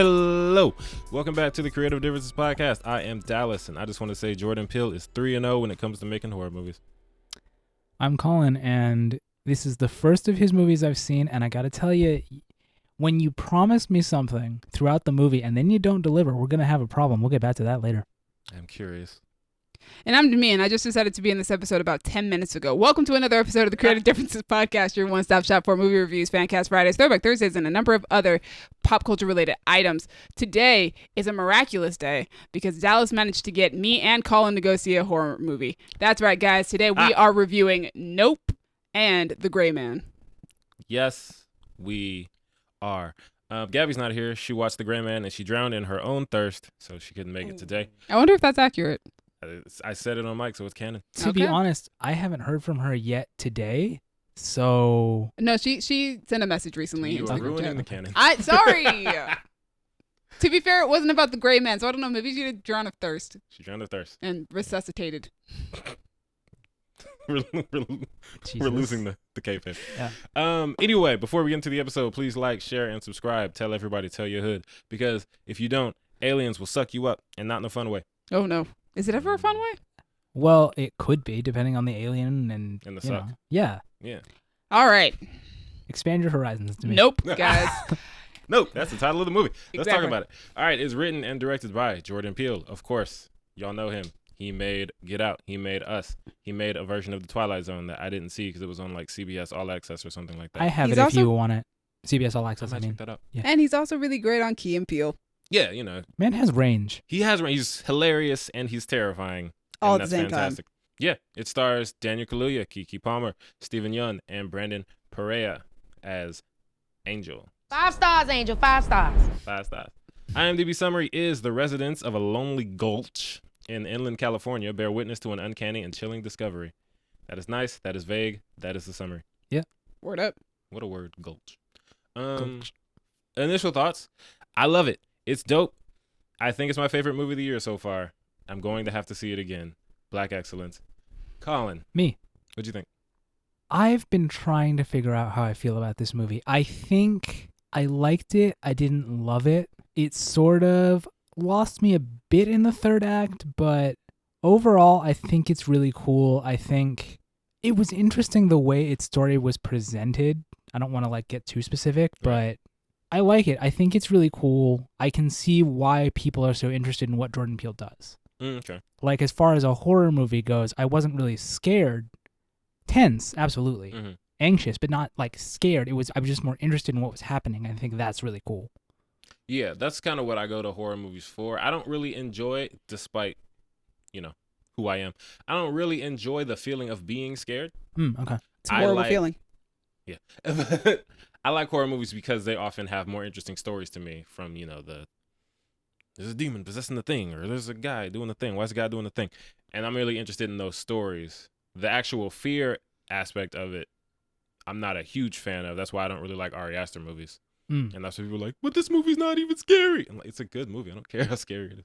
Hello. Welcome back to the Creative Differences Podcast. I am Dallas, and I just want to say Jordan Peele is 3-0 when it comes to making horror movies. I'm Colin, and this is the first of his movies I've seen, and I gotta tell you, when you promise me something throughout the movie and then you don't deliver, we're gonna have a problem. We'll get back to that later. I'm curious. And I'm Demi, and I just decided to be in this episode about 10 minutes ago. Welcome to another episode of the Creative Differences Podcast, your one-stop shop for movie reviews, Fancast Fridays, Throwback Thursdays, and a number of other pop culture-related items. Today is a miraculous day because Dallas managed to get me and Colin to go see a horror movie. That's right, guys. Today we are reviewing Nope and The Gray Man. Yes, we are. Gabby's not here. She watched The Gray Man, and she drowned in her own thirst, so she couldn't make it today. I wonder if that's accurate. I said it on mic, so it's canon. To be honest, I haven't heard from her yet today, so... No, she sent a message recently. You are ruining the canon. Sorry! To be fair, it wasn't about the gray man, so I don't know. Maybe she did drown of thirst. She drowned of thirst. And resuscitated. We're losing the kayfabe. Yeah. Anyway, before we get into the episode, please like, share, and subscribe. Tell everybody, tell your hood. Because if you don't, aliens will suck you up, and not in a fun way. Oh, no. Is it ever a fun way? Well, it could be, depending on the alien and the suck. Yeah. Yeah. All right. Expand your horizons to me. Nope, guys. Nope, that's the title of the movie. Let's Exactly. talk about it. All right, it's written and directed by Jordan Peele. Of course, y'all know him. He made Get Out. He made Us. He made a version of The Twilight Zone that I didn't see because it was on like CBS All Access or something like that. I have He's it if also- you want it. CBS All Access, I I might mean. check that out. Yeah. And he's also really great on Key and Peele. Yeah, you know, Man has range. he's hilarious and he's terrifying. All and at the that's same time. fantastic. Yeah, it stars Daniel Kaluuya, Keke Palmer, Stephen Yeun, and Brandon Perea as Angel. 5 stars, Angel. 5 stars. 5 stars. IMDb summary is: the residents of a lonely gulch in inland California bear witness to an uncanny and chilling discovery. That is nice. That is vague. That is the summary. Word up. What a word, gulch. Gulch. Initial thoughts. I love it. It's dope. I think it's my favorite movie of the year so far. I'm going to have to see it again. Black excellence. Colin, Me. what'd you think? I've been trying to figure out how I feel about this movie. I think I liked it. I didn't love it. It sort of lost me a bit in the third act, but overall, I think it's really cool. I think it was interesting the way its story was presented. I don't want to get too specific, but I like it. I think it's really cool. I can see why people are so interested in what Jordan Peele does. Okay. As far as a horror movie goes, I wasn't really scared. Tense, absolutely. Mm-hmm. Anxious, but not scared. I was just more interested in what was happening. I think that's really cool. Yeah, that's kind of what I go to horror movies for. I don't really enjoy it, despite, who I am. I don't really enjoy the feeling of being scared. Okay. It's a horrible feeling. Yeah. I like horror movies because they often have more interesting stories to me from, there's a demon possessing the thing, or there's a guy doing the thing. Why's the guy doing the thing? And I'm really interested in those stories. The actual fear aspect of it, I'm not a huge fan of. That's why I don't really like Ari Aster movies. And that's why people are like, but this movie's not even scary. I'm like, it's a good movie. I don't care how scary it is.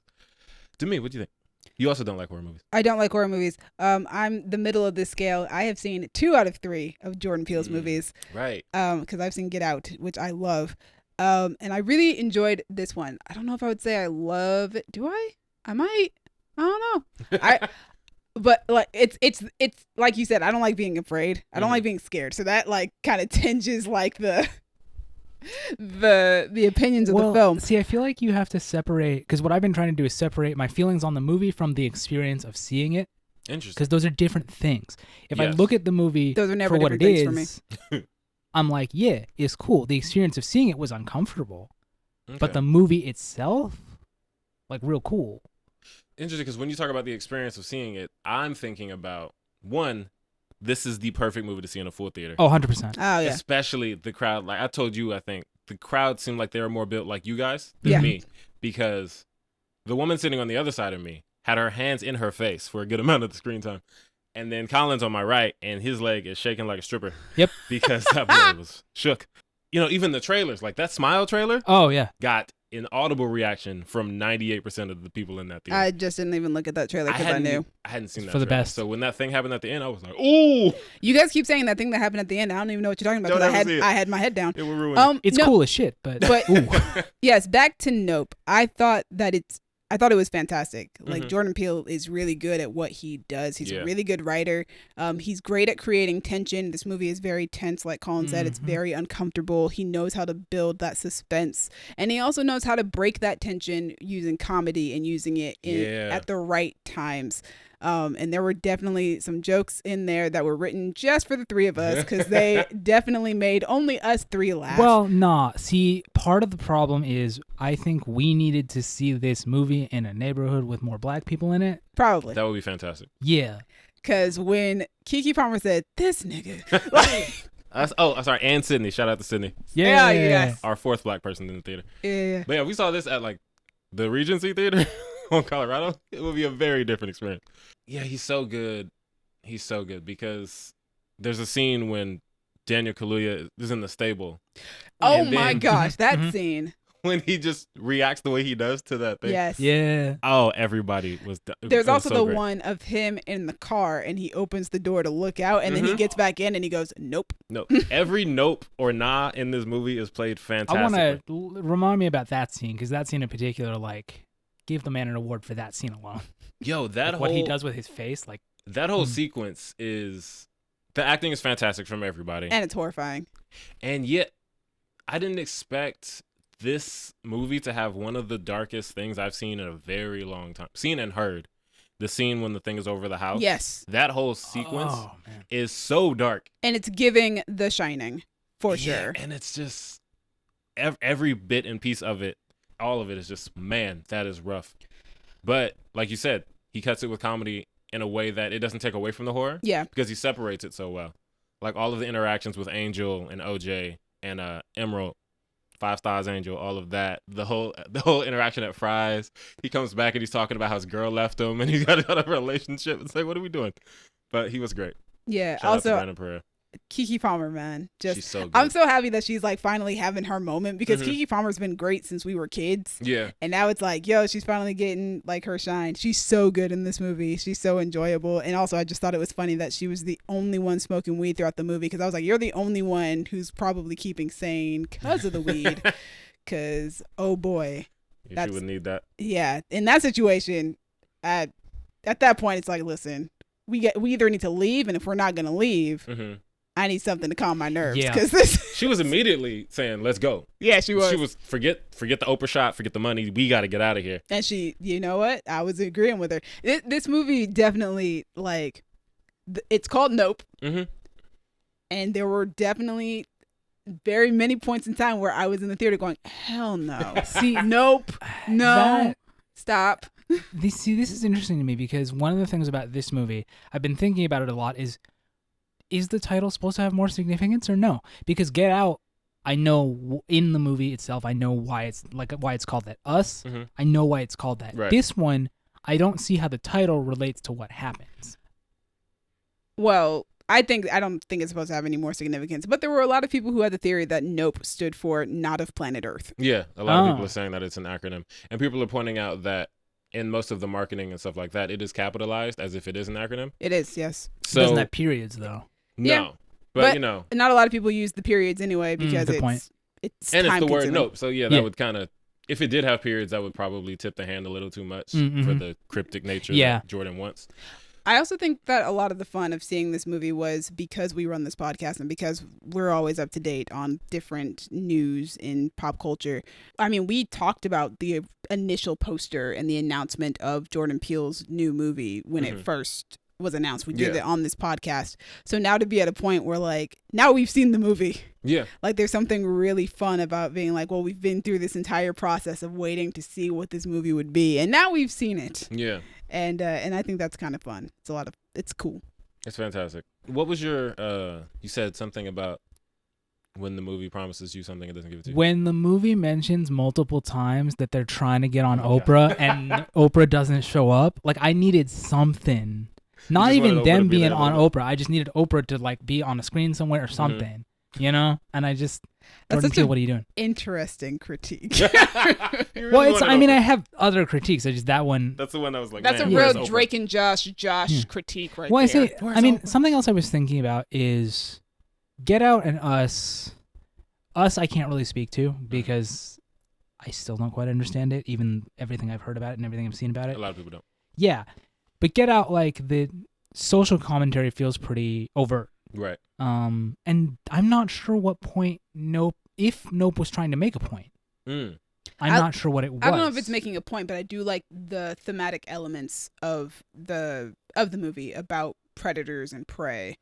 To me, what do you think? You also don't like horror movies. I don't like horror movies. I'm the middle of this scale. I have seen 2 out of 3 of Jordan Peele's movies. Right. Because I've seen Get Out, which I love. And I really enjoyed this one. I don't know if I would say I love it. Do I? I might. I don't know. But it's like you said, I don't like being afraid. I don't like being scared. So that kind of tinges the opinions of the film. See, I feel like you have to separate, because what I've been trying to do is separate my feelings on the movie from the experience of seeing it. Interesting. Because those are different things. If I Yes. look at the movie Those are never for what it different things for is, I'm like, yeah, it's cool. The experience of seeing it was uncomfortable. Okay. But the movie itself, real cool. Interesting, because when you talk about the experience of seeing it, I'm thinking about, one, this is the perfect movie to see in a full theater. Oh, 100%. Oh, yeah. Especially the crowd. Like I told you, I think the crowd seemed like they were more built like you guys than me, because the woman sitting on the other side of me had her hands in her face for a good amount of the screen time. And then Colin's on my right, and his leg is shaking like a stripper. Yep. Because that boy was shook. Even the trailers, like that Smile trailer, Oh, yeah. got an audible reaction from 98% of the people in that theater. I just didn't even look at that trailer because I knew. I hadn't seen that for the trailer. best. So when that thing happened at the end, I was like, ooh. You guys keep saying that thing that happened at the end. I don't even know what you're talking about Don't because ever see it. I had my head down. It will ruin It's no, cool as shit, but ooh. Yes, back to Nope. I thought it was fantastic. Like Mhm. Jordan Peele is really good at what he does. He's Yeah. a really good writer. He's great at creating tension. This movie is very tense, like Colin said. It's Mhm. very uncomfortable. He knows how to build that suspense, and he also knows how to break that tension using comedy and using it at the right times. And there were definitely some jokes in there that were written just for the three of us because they definitely made only us three laugh. Well, nah. See, part of the problem is I think we needed to see this movie in a neighborhood with more black people in it. Probably. That would be fantastic. Yeah. Because when Keke Palmer said, "This nigga," like, I'm sorry. And Sydney. Shout out to Sydney. Yeah, yes. Our fourth black person in the theater. yeah. But yeah, we saw this at like the Regency Theater on Colorado. It would be a very different experience. Yeah, he's so good. He's so good because there's a scene when Daniel Kaluuya is in the stable. Oh And my then gosh, that Mhm. scene. when he just reacts the way he does to that thing. Yes. Yeah. Oh, everybody was. There's it was also so the great. one of him in the car and he opens the door to look out and then he Mhm. gets back in and he goes, "Nope." Nope. Every nope or nah in this movie is played fantastically. I want to remind me about that scene because that scene in particular, like, give the man an award for that scene alone. Yo, that Like, whole what he does with his face, like, that whole Mm. sequence is the acting is fantastic from everybody. And it's horrifying. And yet, I didn't expect this movie to have one of the darkest things I've seen in a very long time. Seen and heard. The scene when the thing is over the house. Yes. That whole sequence oh man. is so dark. And it's giving The Shining for Yeah, sure. and it's just every bit and piece of it, all of it is just, man, that is rough. But like you said, he cuts it with comedy in a way that it doesn't take away from the horror. Yeah. Because he separates it so well. Like all of the interactions with Angel and OJ and Emerald, 5 Stars Angel, all of that. The whole interaction at Fry's. He comes back and he's talking about how his girl left him and he's got a relationship. It's like, what are we doing? But he was great. Yeah. Shout out to Also, Brandon Pereira. Keke Palmer, man. She's so good. I'm so happy that she's like finally having her moment because Mhm. Keke Palmer's been great since we were kids. Yeah. And now it's like, yo, she's finally getting like her shine. She's so good in this movie. She's so enjoyable. And also, I just thought it was funny that she was the only one smoking weed throughout the movie because I was like, you're the only one who's probably keeping sane because of the weed. Because, oh boy. She That's- would need that. Yeah. In that situation, at that point, it's like, listen, we either need to leave. And if we're not going to leave, hmm I need something to calm my nerves. Yeah. Because this. She was immediately saying, let's go. Yeah, she was. She was, forget the Oprah shot, forget the money. We got to get out of here. And she, you know what? I was agreeing with her. This movie definitely, like, it's called Nope. hmm And there were definitely very many points in time where I was in the theater going, hell no. See, Nope. No. that- Stop. this is interesting to me because one of the things about this movie, I've been thinking about it a lot, is the title supposed to have more significance or no? Because Get Out, I know in the movie itself, I know why it's called that. Us, Mhm. I know why it's called that. Right. This one, I don't see how the title relates to what happens. Well, I don't think it's supposed to have any more significance. But there were a lot of people who had the theory that Nope stood for Not of Planet Earth. Yeah, a lot of people Oh. are saying that it's an acronym. And people are pointing out that in most of the marketing and stuff like that, it is capitalized as if it is an acronym. It is, yes. It So, doesn't have periods though. no. Yeah, But, but- you know, And not a lot of people use the periods anyway because good point. it's and it's the word time-consuming. nope. So, yeah, that Yeah. would kind of, if it did have periods, that would probably tip the hand a little too much Mhm. for the cryptic nature Yeah. that Jordan wants. I also think that a lot of the fun of seeing this movie was because we run this podcast and because we're always up to date on different news in pop culture. I mean, we talked about the initial poster and the announcement of Jordan Peele's new movie when it Mhm. first was announced. We did Yeah. it on this podcast. So now to be at a point where like, now we've seen the movie. Yeah. Like there's something really fun about being like, well, we've been through this entire process of waiting to see what this movie would be. And now we've seen it. Yeah. And I think that's kind of fun. It's cool. It's fantastic. What was your, you said something about when the movie promises you something it doesn't give it to you. When the movie mentions multiple times that they're trying to get on Oh, Oprah and Oprah doesn't show up, like I needed something. Not just even wanted Oprah them to be being there, on but- Oprah. I just needed Oprah to like be on a screen somewhere or something. you know? And I just, That's Jordan such Peele, a- what are you doing? Interesting critique. Well, it's, I mean, I have other critiques. I just, that one. That's the one that was like, That's a man, real where's Oprah? Drake and Josh Yeah. critique right Well, I there. say, Where's I mean, Oprah? something else I was thinking about is Get Out and Us. Us, I can't really speak to because I still don't quite understand it, even everything I've heard about it and everything I've seen about it. A lot of people don't. Yeah, but Get Out, like the social commentary feels pretty overt. Right. And I'm not sure what point if Nope was trying to make a point. Mm. I'm not sure what it was. I don't know if it's making a point, but I do like the thematic elements of the movie about predators and prey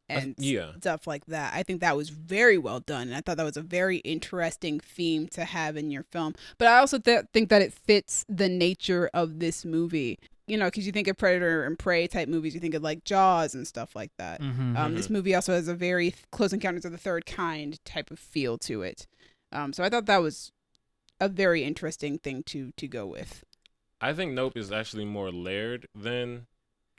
and Yeah. stuff like that. I think that was very well done, and I thought that was a very interesting theme to have in your film. But I also think that it fits the nature of this movie. You know, because you think of predator and prey type movies, you think of like Jaws and stuff like that. This movie also has a very Close Encounters of the Third Kind type of feel to it. So I thought that was a very interesting thing to go with. I think Nope is actually more layered than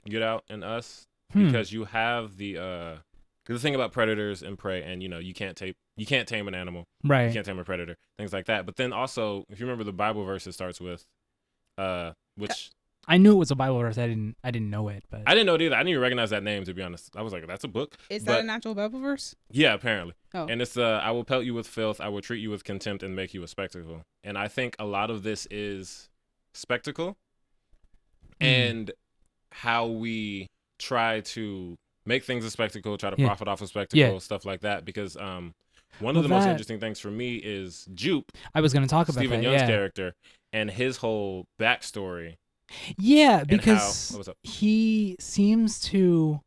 Get Out and Us because you have the thing about predators and prey, and you can't tame an animal, you right. can't tame a predator, things like that. But then also, if you remember the Bible verse, it starts with, which I knew it was a Bible verse. I didn't know it, but I didn't know it either. I didn't even recognize that name, to be honest. I was like, that's a book. Is that an actual Bible verse? Yeah, apparently. Oh. And it's I will pelt you with filth, I will treat you with contempt and make you a spectacle. And I think a lot of this is spectacle and how we try to make things a spectacle, try to profit off a spectacle, stuff like that. Because one of the most interesting things for me is Jupe, I was going to talk about Stephen that, Young's character, and his whole backstory. Yeah, and because what's up? he seems to,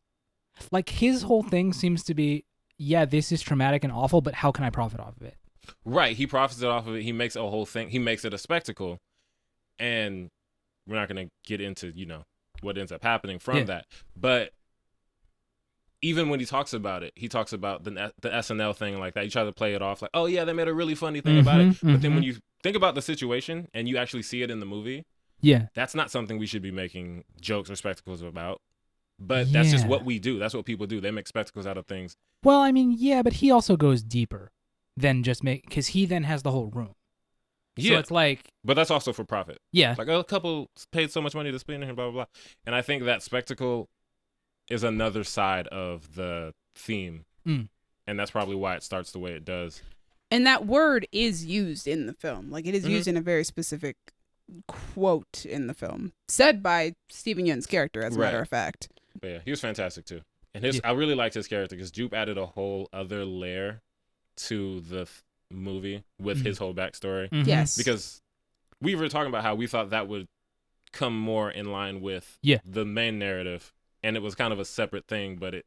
like, his whole thing seems to be, yeah, this is traumatic and awful, but how can I profit off of it? Right, he profits it off of it. He makes a whole thing. He makes it a spectacle, and we're not going to get into what ends up happening from that. But even when he talks about it, he talks about the SNL thing like that. You try to play it off like, oh yeah, they made a really funny thing about it. But then when you think about the situation and you actually see it in the movie, that's not something we should be making jokes or spectacles about. But that's just what we do. That's what people do. They make spectacles out of things. Well, I mean, yeah, but he also goes deeper than just because he then has the whole room. Yeah. So it's like, but that's also for profit. Yeah. Like a couple paid so much money to spin here, blah, blah, blah. And I think that spectacle is another side of the theme. And that's probably why it starts the way it does. And that word is used in the film. Like, it is used in a very specific quote in the film, said by Stephen Yeun's character, as a matter of fact. But yeah, he was fantastic too. And I really liked his character because Jupe added a whole other layer to the movie with his whole backstory. Yes. Because we were talking about how we thought that would come more in line with the main narrative, and it was kind of a separate thing, but it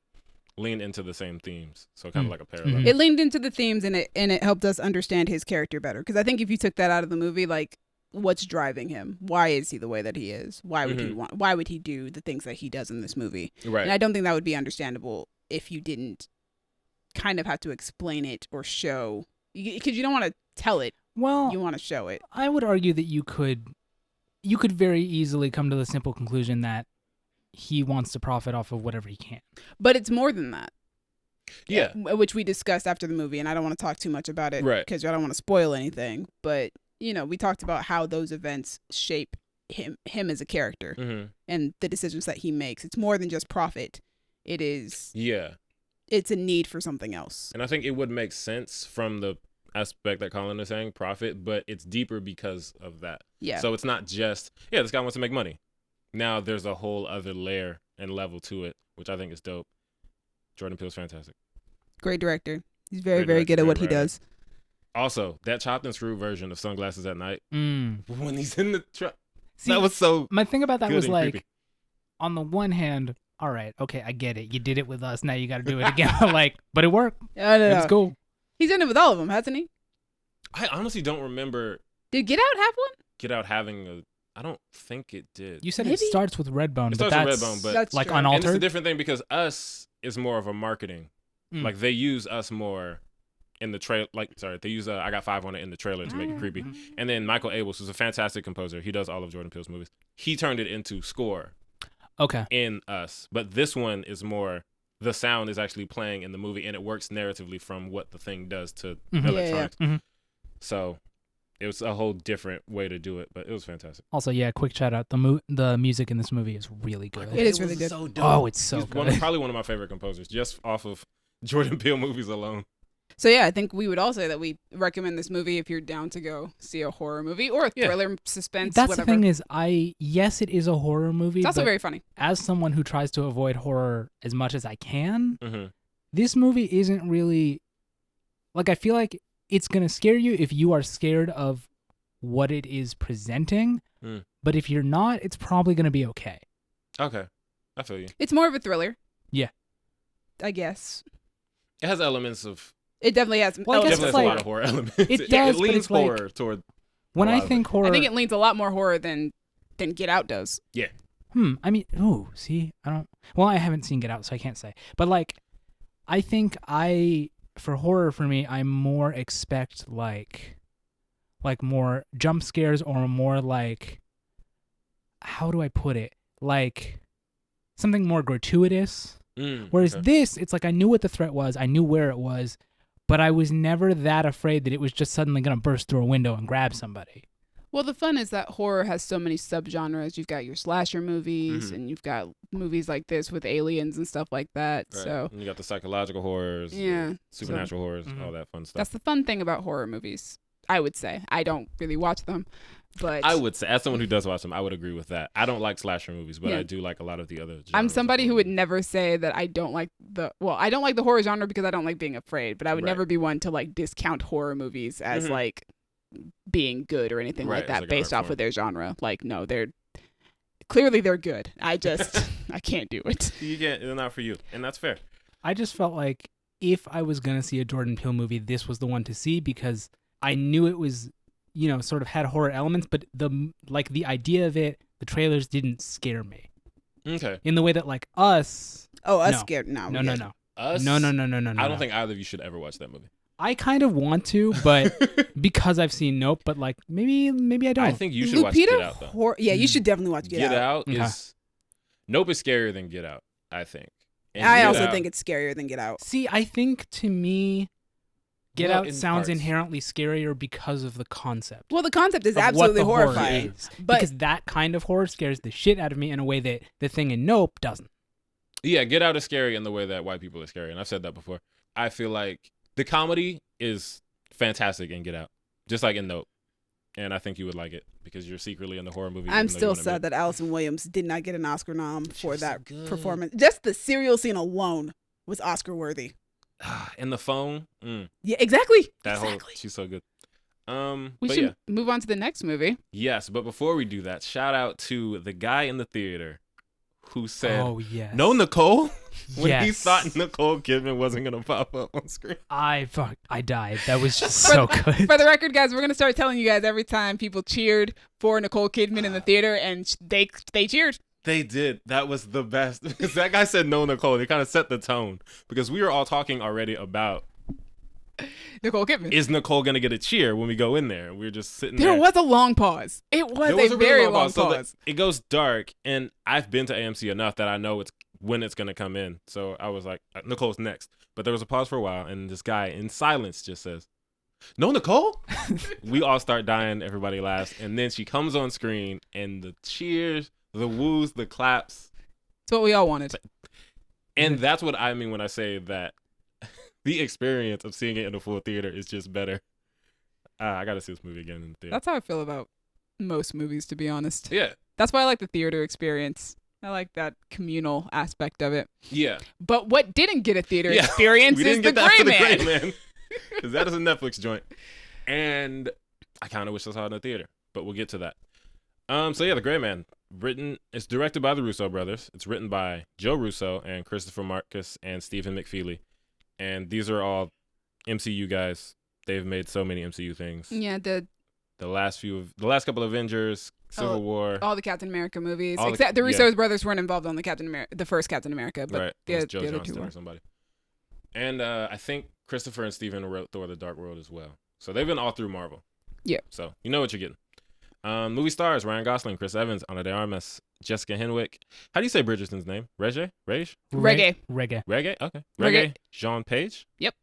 leaned into the same themes, so kind of like a parallel. It leaned into the themes, and it helped us understand his character better. Because I think if you took that out of the movie, like, what's driving him? Why is he the way that he is? Why would he do the things that he does in this movie? Right. And I don't think that would be understandable if you didn't kind of have to explain it or show, because you don't want to tell it. Well, you want to show it. I would argue that you could very easily come to the simple conclusion that he wants to profit off of whatever he can. But it's more than that. Yeah. Which we discussed after the movie, and I don't want to talk too much about it because I don't want to spoil anything. But, we talked about how those events shape him as a character and the decisions that he makes. It's more than just profit. It is. Yeah. It's a need for something else. And I think it would make sense from the aspect that Colin is saying, profit, but it's deeper because of that. Yeah. So it's not just, this guy wants to make money. Now there's a whole other layer and level to it, which I think is dope. Jordan Peele's fantastic. Great director. He's very, very good at what he does. Also, that chopped and screwed version of Sunglasses at Night, when he's in the truck, that was so my thing about that was like, creepy. On the one hand, all right, okay, I get it. You did it with us. Now you got to do it again. But it worked. It's cool. He's done it with all of them, hasn't he? I honestly don't remember. Did Get Out have one? Get Out having I don't think it did. You said it starts with Redbone. It starts with Redbone, but that's like true. Unaltered. And it's a different thing because Us is more of a marketing. Like they use Us more in the trailer. They use I Got Five on it in the trailer to make it creepy. And then Michael Abels, who's a fantastic composer, he does all of Jordan Peele's movies. He turned it into score. Okay. In Us, but this one is more the sound is actually playing in the movie, and it works narratively from what the thing does to Mhm. electronics. Mhm. So it was a whole different way to do it, but it was fantastic. Also, yeah, quick shout out. The music in this movie is really good. It is really good. So dope. Oh, it's so He's good. probably one of my favorite composers, just off of Jordan Peele movies alone. So yeah, I think we would all say that we recommend this movie if you're down to go see a horror movie or a thriller, suspense, That's whatever. the thing is, yes, it is a horror movie. It's also but very funny. as someone who tries to avoid horror as much as I can, Mm-hmm. this movie isn't really like, I feel like it's gonna scare you if you are scared of what it is presenting. But if you're not, it's probably gonna be okay. Okay, I feel you. It's more of a thriller. Yeah. I guess. It has elements of. It definitely has. Well, I guess Definitely it's has a lot of horror elements. it does, it but leans it's like- horror toward. When a I lot of think it. horror, I think it leans a lot more horror than Get Out does. Yeah. I mean, see, I don't. Well, I haven't seen Get Out, so I can't say. But like, I think for horror for me, I more expect like more jump scares or more like, how do I put it? Like something more gratuitous. Whereas Okay. this, it's like I knew what the threat was, I knew where it was, but I was never that afraid that it was just suddenly gonna burst through a window and grab somebody. Well, the fun is that horror has so many subgenres. You've got your slasher movies, and you've got movies like this with aliens and stuff like that. Right. So And you got the psychological horrors, Yeah. the supernatural horrors, Mhm. all that fun stuff. that's the fun thing about horror movies. I would say I don't really watch them, but I would say, as someone who does watch them, I would agree with that. I don't like slasher movies, but Yeah. I do like a lot of the other. I'm genres of somebody who horror would movies. never say that I don't like I don't like the horror genre because I don't like being afraid, but I would Right. never be one to like discount horror movies as Mhm. like being good or anything Right, like as that like an based art off form. of their genre. Like no, they're clearly good. I just I can't do it. You can't. They're not for you, and that's fair. I just felt like if I was gonna see a Jordan Peele movie, this was the one to see because I knew it was, sort of had horror elements, but the idea of it, the trailers didn't scare me Okay. in the way that like Us. Oh, us No. scared? No, No. Us. No. I don't think either of you should ever watch that movie. I kind of want to, but because I've seen Nope, but like maybe I don't. I think you should watch Get Lupita Out though. Yeah, you should definitely watch Get Out Okay. is Nope is scarier than Get Out. I think. And I Get also Out- think it's scarier than Get Out. See, I think to me, Get Well, Out in sounds parts. inherently scarier because of the concept. Well, the concept is of what absolutely the horror horrifying. is. But Because that kind of horror scares the shit out of me in a way that the thing in Nope doesn't. Yeah, Get Out is scary in the way that white people are scary, and I've said that before. I feel like the comedy is fantastic in Get Out, just like in Nope, and I think you would like it because you're secretly in the horror movie. I'm still sad that Allison Williams did not get an Oscar nom for was so that good. performance. Just the cereal scene alone was Oscar worthy. in the phone. Yeah, exactly. That exactly. whole she's so good. We But should yeah, move on to the next movie. yes. But before we do that, shout out to the guy in the theater who said, Oh, yes. "No, Nicole." When he Yes. thought Nicole Kidman wasn't gonna pop up on screen. I died. That was just so good. For the record, guys, we're gonna start telling you guys every time people cheered for Nicole Kidman in the theater, and they cheered. They did. That was the best. Because that guy said no, Nicole. They kind of set the tone. Because we were all talking already about, Nicole Kidman. is Nicole going to get a cheer when we go in there? We were just sitting there. There was a long pause. It was There was a really very long So pause. it goes dark, and I've been to AMC enough that I know when it's going to come in. So I was like, Nicole's next. But there was a pause for a while, and this guy in silence just says, "No, Nicole?" We all start dying. Everybody laughs. And then she comes on screen, and the cheers, the woos, the claps. It's what we all wanted. And that's what I mean when I say that the experience of seeing it in a full theater is just better. I got to see this movie again in the theater. That's how I feel about most movies, to be honest. Yeah. That's why I like the theater experience. I like that communal aspect of it. Yeah. But what didn't get a theater Yeah. experience We is didn't the get that Gray for the Man. Gray Man. Because that is a Netflix joint. And I kind of wish I saw it in the theater. But we'll get to that. So yeah, The Gray Man. It's directed by the Russo Brothers. It's written by Joe Russo and Christopher Marcus and Stephen McFeely. And these are all MCU guys. They've made so many MCU things. Yeah, the The last couple of Avengers, Civil War. all the Captain America movies, All the- except the yeah. Russo brothers weren't involved on the first Captain America, but Right. the, It was Joe the other Johnston two were. or somebody. And I think Christopher and Steven wrote Thor: The Dark World as well. So they've been all through Marvel. Yeah. So you know what you're getting. Movie stars: Ryan Gosling, Chris Evans, Ana de Armas, Jessica Henwick. How do you say Bridgerton's name? Reggae? Reggae. Reggae? Okay. Reggae. Jean Page. Yep.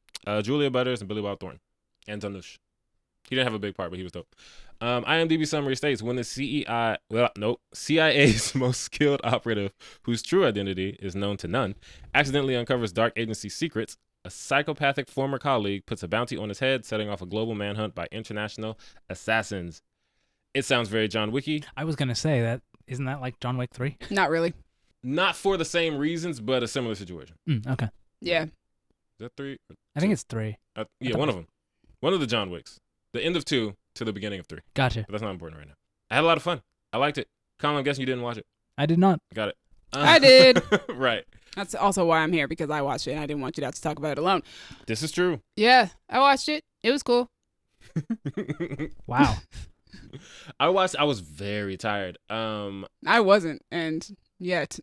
Julia Butters and Billy Bob Thornton. And Danush. He didn't have a big part, but he was dope. IMDb summary states, when the CIA's most skilled operative, whose true identity is known to none, accidentally uncovers dark agency secrets, a psychopathic former colleague puts a bounty on his head, setting off a global manhunt by international assassins. It sounds very John Wicky. I was gonna say that. Isn't that like John Wick 3? Not really. Not for the same reasons, but a similar situation. Okay. Yeah. Is that 3? I think it's 3. Yeah, one of them. One of the John Wicks. The end of 2 to the beginning of 3. Gotcha. But that's not important right now. I had a lot of fun. I liked it. Colin, I'm guessing you didn't watch it. I did not. Got it. I did. Right. That's also why I'm here, because I watched it and I didn't want you to have to talk about it alone. This is true. Yeah, I watched it. It was cool. Wow. I was very tired. I wasn't, and yet.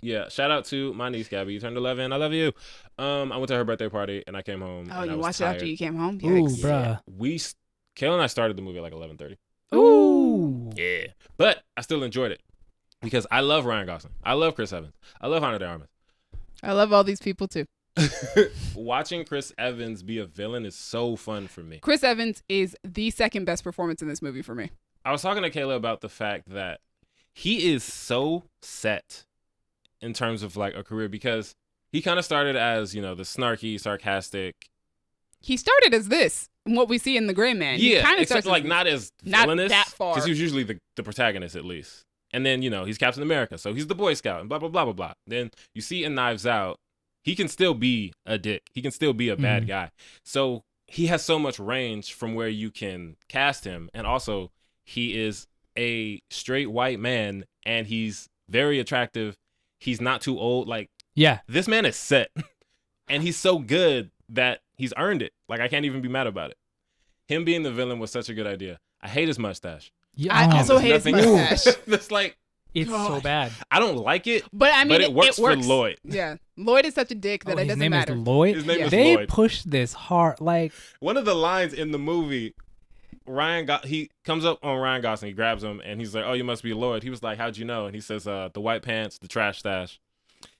Yeah, shout out to my niece Gabby. You turned 11. I love you. I went to her birthday party and I came home. Oh, and I you was watched tired. it after you came home? Ooh, Yikes. bruh. Kayla and I started the movie at like 11:30. Ooh. Yeah, but I still enjoyed it because I love Ryan Gosling. I love Chris Evans. I love Ana de Armas. I love all these people too. Watching Chris Evans be a villain is so fun for me. Chris Evans is the second best performance in this movie for me. I was talking to Kayla about the fact that he is so set in terms of like a career because he kind of started as, the snarky, sarcastic. He started as this, what we see in The Gray Man. Yeah, he except like not as not villainous. that far. Because he was usually the protagonist at least. And then, he's Captain America, so he's the Boy Scout and blah, blah, blah, blah, blah. Then you see in Knives Out, he can still be a dick. He can still be a bad guy. So he has so much range from where you can cast him. And also, he is a straight white man and he's very attractive. He's not too old. Like, Yeah. this man is set. And he's so good that he's earned it. Like, I can't even be mad about it. Him being the villain was such a good idea. I hate his mustache. Yeah. I also hate his Nothing- mustache. That's like, It's so bad. I don't like it, But I mean, but it works for Lloyd. Yeah. Lloyd is such a dick that it his doesn't name matter. is Lloyd. His name Yeah. is They Lloyd. pushed this hard. Like, One of the lines in the movie, he comes up on Ryan Gosling, he grabs him, and he's like, "Oh, you must be Lloyd." He was like, "How'd you know?" And he says, "The white pants, the trash stash."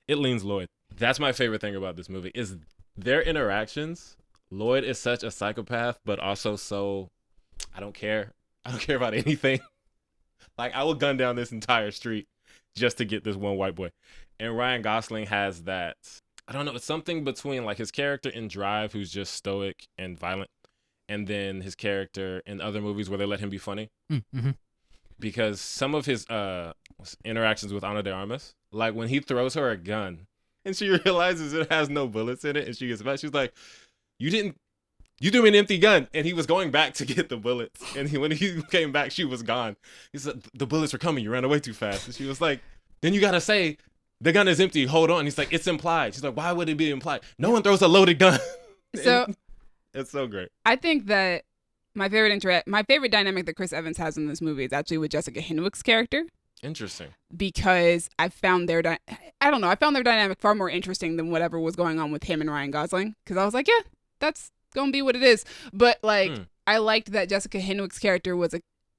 It leans Lloyd. That's my favorite thing about this movie is their interactions. Lloyd is such a psychopath, but also so, I don't care. I don't care about anything. Like, I will gun down this entire street just to get this one white boy. And Ryan Gosling has that, I don't know, it's something between like his character in Drive, who's just stoic and violent, and then his character in other movies where they let him be funny. mm-hmm. Because some of his interactions with Ana de Armas, like when he throws her a gun and she realizes it has no bullets in it and she gets back, she's like, you threw me an empty gun. And he was going back to get the bullets. And when he came back, she was gone. He said, the bullets were coming. You ran away too fast. And she was like, then you got to say, the gun is empty. Hold on. He's like, it's implied. She's like, why would it be implied? No one throws a loaded gun. So it's so great. I think that my favorite dynamic that Chris Evans has in this movie is actually with Jessica Henwick's character. Interesting. Because I found their dynamic far more interesting than whatever was going on with him and Ryan Gosling. Because I was like, yeah, that's gonna be what it is. But like, I liked that Jessica Henwick's character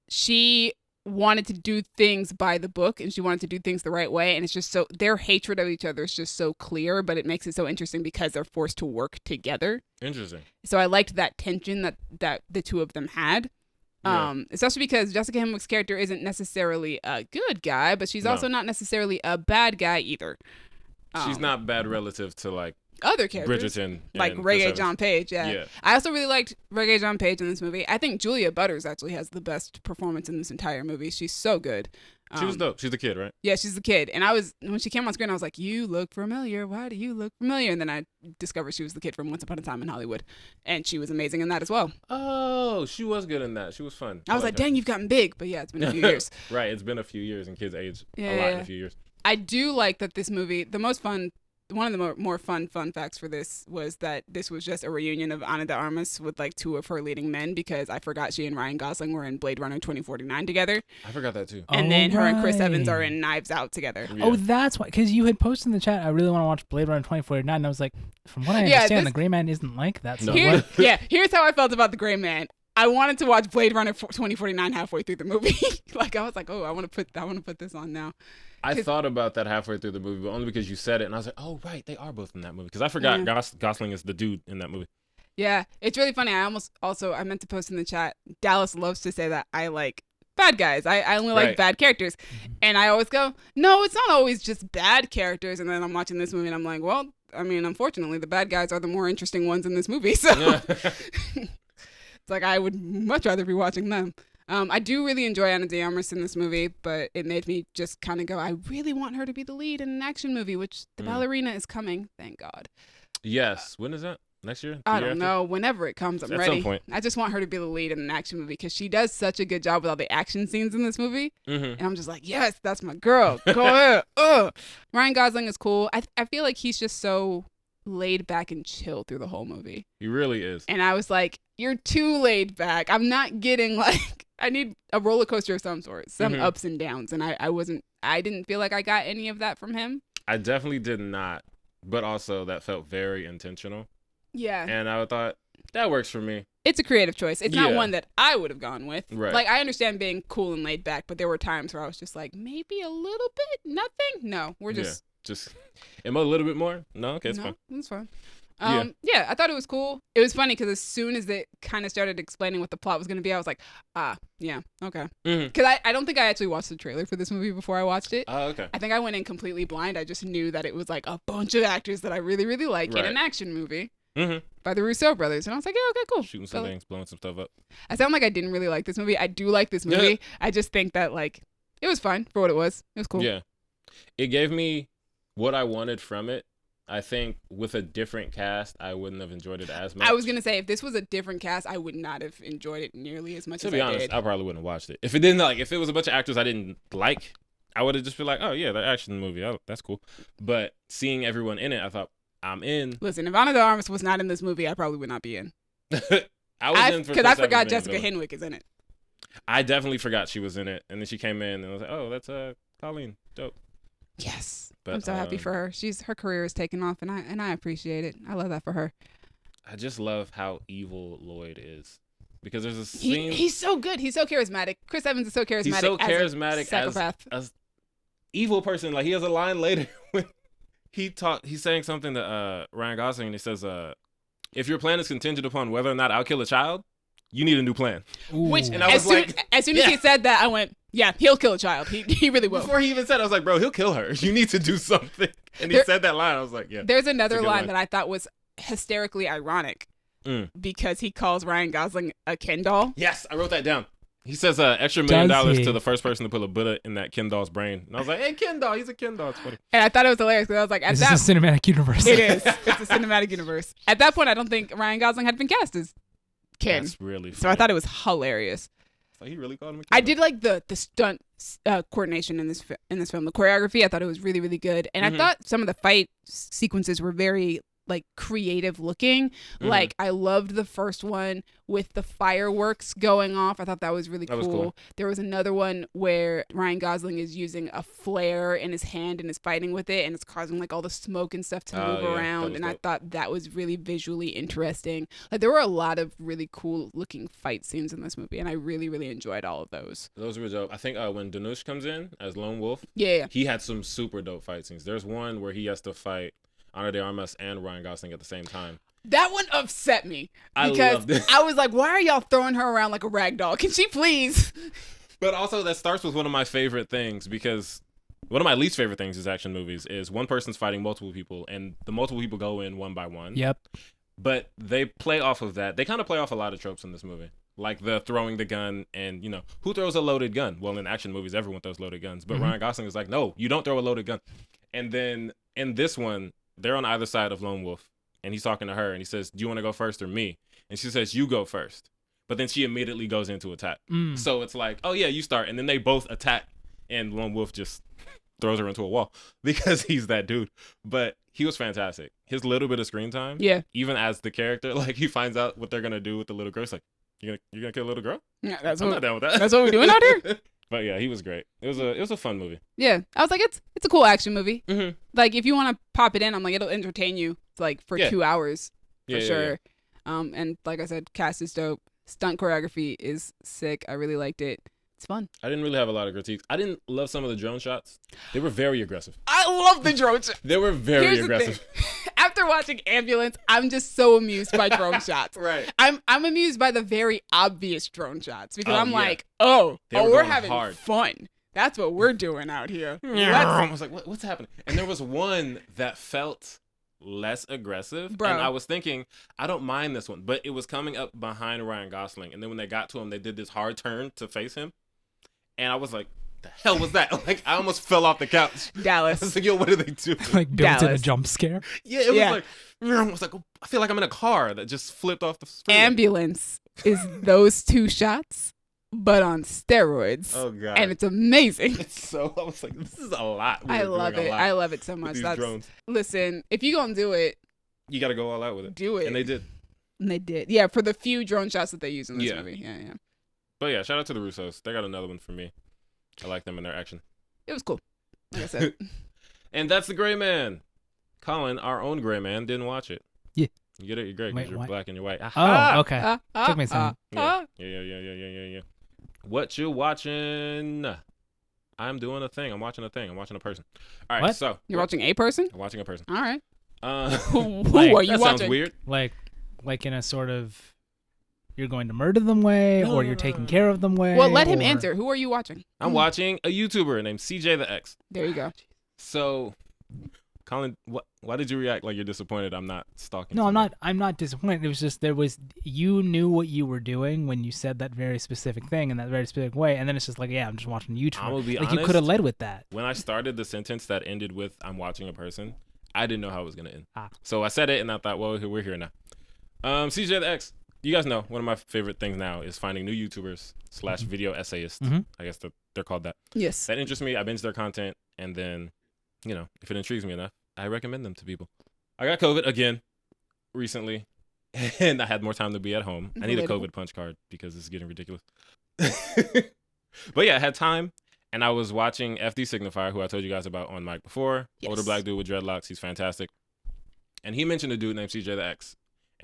she wanted to do things by the book and she wanted to do things the right way, and it's just so their hatred of each other is just so clear, but it makes it so interesting because they're forced to work together. Interesting. So I liked that tension that the two of them had. Yeah. Especially because Jessica Henwick's character isn't necessarily a good guy, but she's also not necessarily a bad guy either. She's not bad relative to like other characters. Bridgerton. Like and Chris Reggae Evans. John Page, yeah. I also really liked Reggae John Page in this movie. I think Julia Butters actually has the best performance in this entire movie. She's so good. She was dope. She's the kid, right? Yeah, she's the kid. And when she came on screen, I was like, you look familiar. Why do you look familiar? And then I discovered she was the kid from Once Upon a Time in Hollywood. And she was amazing in that as well. Oh, she was good in that. She was fun. I was like, dang, you've gotten big. But yeah, it's been a few years. Right. It's been a few years and kids age a lot Yeah. in a few years. I do like that this movie, one of the more fun facts for this was that this was just a reunion of Ana de Armas with like two of her leading men, because I forgot she and Ryan Gosling were in Blade Runner 2049 together. I forgot that too. And then her and Chris right. Evans are in Knives Out together. Yeah. Oh, that's why. Because you had posted in the chat, I really want to watch Blade Runner 2049. And I was like, from what I Yeah, understand, The Gray Man isn't like that. So No. what? Here's how I felt about The Gray Man. I wanted to watch Blade Runner 2049 halfway through the movie. Like I was like, oh, I want to put this on now. I thought about that halfway through the movie, but only because you said it, and I was like, oh right, they are both in that movie. Because I forgot Gosling is the dude in that movie. Yeah, it's really funny. I meant to post in the chat. Dallas loves to say that I like bad guys. I only like bad characters. And I always go, no, it's not always just bad characters. And then I'm watching this movie and I'm like, well, I mean, unfortunately, the bad guys are the more interesting ones in this movie. So it's like I would much rather be watching them. I do really enjoy Ana de Armas in this movie, but it made me just kind of go, I really want her to be the lead in an action movie, which The Ballerina is coming. Thank God. Yes. When is that? Next year? I don't know. Whenever it comes, I'm ready. At some point. I just want her to be the lead in an action movie because she does such a good job with all the action scenes in this movie. And I'm just like, yes, that's my girl. Go ahead. Ryan Gosling is cool. I feel like he's just so laid back and chill through the whole movie. He really is. And I was like, you're too laid back. I'm not getting like, I need a roller coaster of some sort, some ups and downs. And I didn't feel like I got any of that from him. I definitely did not. But also that felt very intentional. Yeah. And I thought, that works for me. It's a creative choice. It's not one that I would have gone with. Right. Like, I understand being cool and laid back, but there were times where I was just like, maybe a little bit? Nothing? No, we're just... Am I a little bit more? No? Okay, it's fine. It's fine. Yeah, I thought it was cool. It was funny because as soon as they kind of started explaining what the plot was going to be, I was like, yeah, okay. Because I don't think I actually watched the trailer for this movie before I watched it. Oh, okay. I think I went in completely blind. I just knew that it was like a bunch of actors that I really, really like in an action movie. By the Russo Brothers. And I was like, yeah, okay, cool. Shooting some things, blowing some stuff up. I sound like I didn't really like this movie. I do like this movie. I just think that, like, it was fine for what it was. It was cool. Yeah. It gave me what I wanted from it. I think with a different cast, I wouldn't have enjoyed it as much. I was going to say, if this was a different cast, I would not have enjoyed it nearly as much as I did. To be honest, I probably wouldn't have watched it. If it was a bunch of actors I didn't like, I would have just been like, oh, yeah, the action movie. Oh, that's cool. But seeing everyone in it, I thought, I'm in. Listen, if Ana de Armas was not in this movie, I probably would not be in. I was in because I forgot Jessica Henwick is in it. I definitely forgot she was in it, and then she came in, and I was like, oh, that's Colleen. Dope. Yes, but, I'm so happy for her. Her career is taking off, and I appreciate it. I love that for her. I just love how evil Lloyd is. Because there's a scene. He's so good. He's so charismatic. Chris Evans is so charismatic. He's so charismatic as evil person. Like, he has a line later when he's saying something to Ryan Gosling, and he says, if your plan is contingent upon whether or not I'll kill a child, you need a new plan. Ooh. Which, and I was as soon as he said that, I went, yeah, he'll kill a child. He really will. Before he even said it, I was like, bro, he'll kill her. You need to do something. And he said that line. I was like, yeah. There's another line that I thought was hysterically ironic because he calls Ryan Gosling a Ken doll. Yes, I wrote that down. He says extra $1 million to the first person to put a bullet in that Ken doll's brain. And I was like, hey, Ken doll, he's a Ken doll. It's funny. And I thought it was hilarious because I was like, this is a cinematic universe. It is. It's a cinematic universe. At that point, I don't think Ryan Gosling had been cast as Ken. That's really funny. So I thought it was hilarious. So he really called him a Ken I did like the stunt coordination in this film. The choreography, I thought it was really, really good. And I thought some of the fight sequences were very like creative looking. Like I loved the first one with the fireworks going off. I thought that was really cool. There was another one where Ryan Gosling is using a flare in his hand and is fighting with it, and it's causing like all the smoke and stuff to move around. And I thought that was really visually interesting. Like there were a lot of really cool looking fight scenes in this movie, and I really, really enjoyed all of those. Those were dope. I think when Danush comes in as Lone Wolf, he had some super dope fight scenes. There's one where he has to fight Ana de Armas and Ryan Gosling at the same time. That one upset me because I was like, why are y'all throwing her around like a rag doll? Can she please? But also that starts with one of my favorite things, because one of my least favorite things is action movies is one person's fighting multiple people and the multiple people go in one by one. Yep. But they play off of that. They kind of play off a lot of tropes in this movie. Like the throwing the gun and, who throws a loaded gun? Well, in action movies, everyone throws loaded guns. But Ryan Gosling is like, no, you don't throw a loaded gun. And then in this one, they're on either side of Lone Wolf, and he's talking to her, and he says, do you want to go first or me? And she says, you go first. But then she immediately goes into attack. So it's like, oh, yeah, you start. And then they both attack, and Lone Wolf just throws her into a wall because he's that dude. But he was fantastic. His little bit of screen time, even as the character, like he finds out what they're going to do with the little girl. It's like, you're gonna kill a little girl? Yeah, I'm not down with that. That's what we're doing out here? But yeah, he was great. It was a fun movie. Yeah, I was like, it's a cool action movie. Like if you want to pop it in, I'm like, it'll entertain you like for 2 hours for sure. And like I said, cast is dope. Stunt choreography is sick. I really liked it. It's fun. I didn't really have a lot of critiques. I didn't love some of the drone shots. They were very aggressive. I love the drone shots. They were very Here's aggressive. The thing. After watching Ambulance, I'm just so amused by drone shots. Right. I'm amused by the very obvious drone shots because I'm yeah. like, They were we're going having hard. fun. That's what we're doing out here. I was like, what's happening? And there was one that felt less aggressive. Bro. And I was thinking, I don't mind this one, but it was coming up behind Ryan Gosling. And then when they got to him, they did this hard turn to face him. And I was like, the hell was that? Like, I almost fell off the couch. I was Dallas. like, yo, what are they doing? Like built in a Dallas. jump scare. Yeah, it was Yeah. like, I was like, I feel like I'm in a car that just flipped off the screen. Ambulance is those two shots, but on steroids. Oh, God. And it's amazing. It's so, I was like, this is a lot. We I were doing love a it. lot I love it so with much. these That's drones. listen, if you gonna do it, You got to go all out with it. do it. And they did. And they did. Yeah, for the few drone shots that they use in this Yeah. movie. Yeah, yeah. But yeah, shout out to the Russos. They got another one for me. I like them in their action. It was cool. Like I said. And that's the Gray Man. Colin, our own Gray Man, didn't watch it. Yeah. You get it? You're great Wait, because you're what? black and you're white. Oh, okay. Took me a second. Yeah. What you watching? I'm doing a thing. I'm watching a thing. I'm watching a person. All right, What? so You're watching a person? I'm watching a person. All right. Who Who are you that watching? sounds weird. Like in a sort of you're going to murder them way, or you're taking care of them way. Well, let him or- answer. Who are you watching? I'm watching a YouTuber named CJ the X. There you go. So, Colin, why did you react like you're disappointed I'm not stalking? No, I'm somebody? not. I'm not disappointed. It was just you knew what you were doing when you said that very specific thing in that very specific way, and then it's just like, yeah, I'm just watching YouTube. I'm gonna be like you honest. could have led with that. When I started the sentence that ended with "I'm watching a person," I didn't know how it was gonna end. Ah. So I said it, and I thought, well, we're here now. CJ the X. You guys know one of my favorite things now is finding new YouTubers / video essayists. Mhm. I guess they're called that. Yes. That interests me. I binge their content, and then, if it intrigues me enough, I recommend them to people. I got COVID again recently, and I had more time to be at home. I need a Relatable. COVID punch card because it's getting ridiculous. But yeah, I had time, and I was watching FD Signifier, who I told you guys about on mic before. Yes. Older black dude with dreadlocks. He's fantastic. And he mentioned a dude named CJ the X.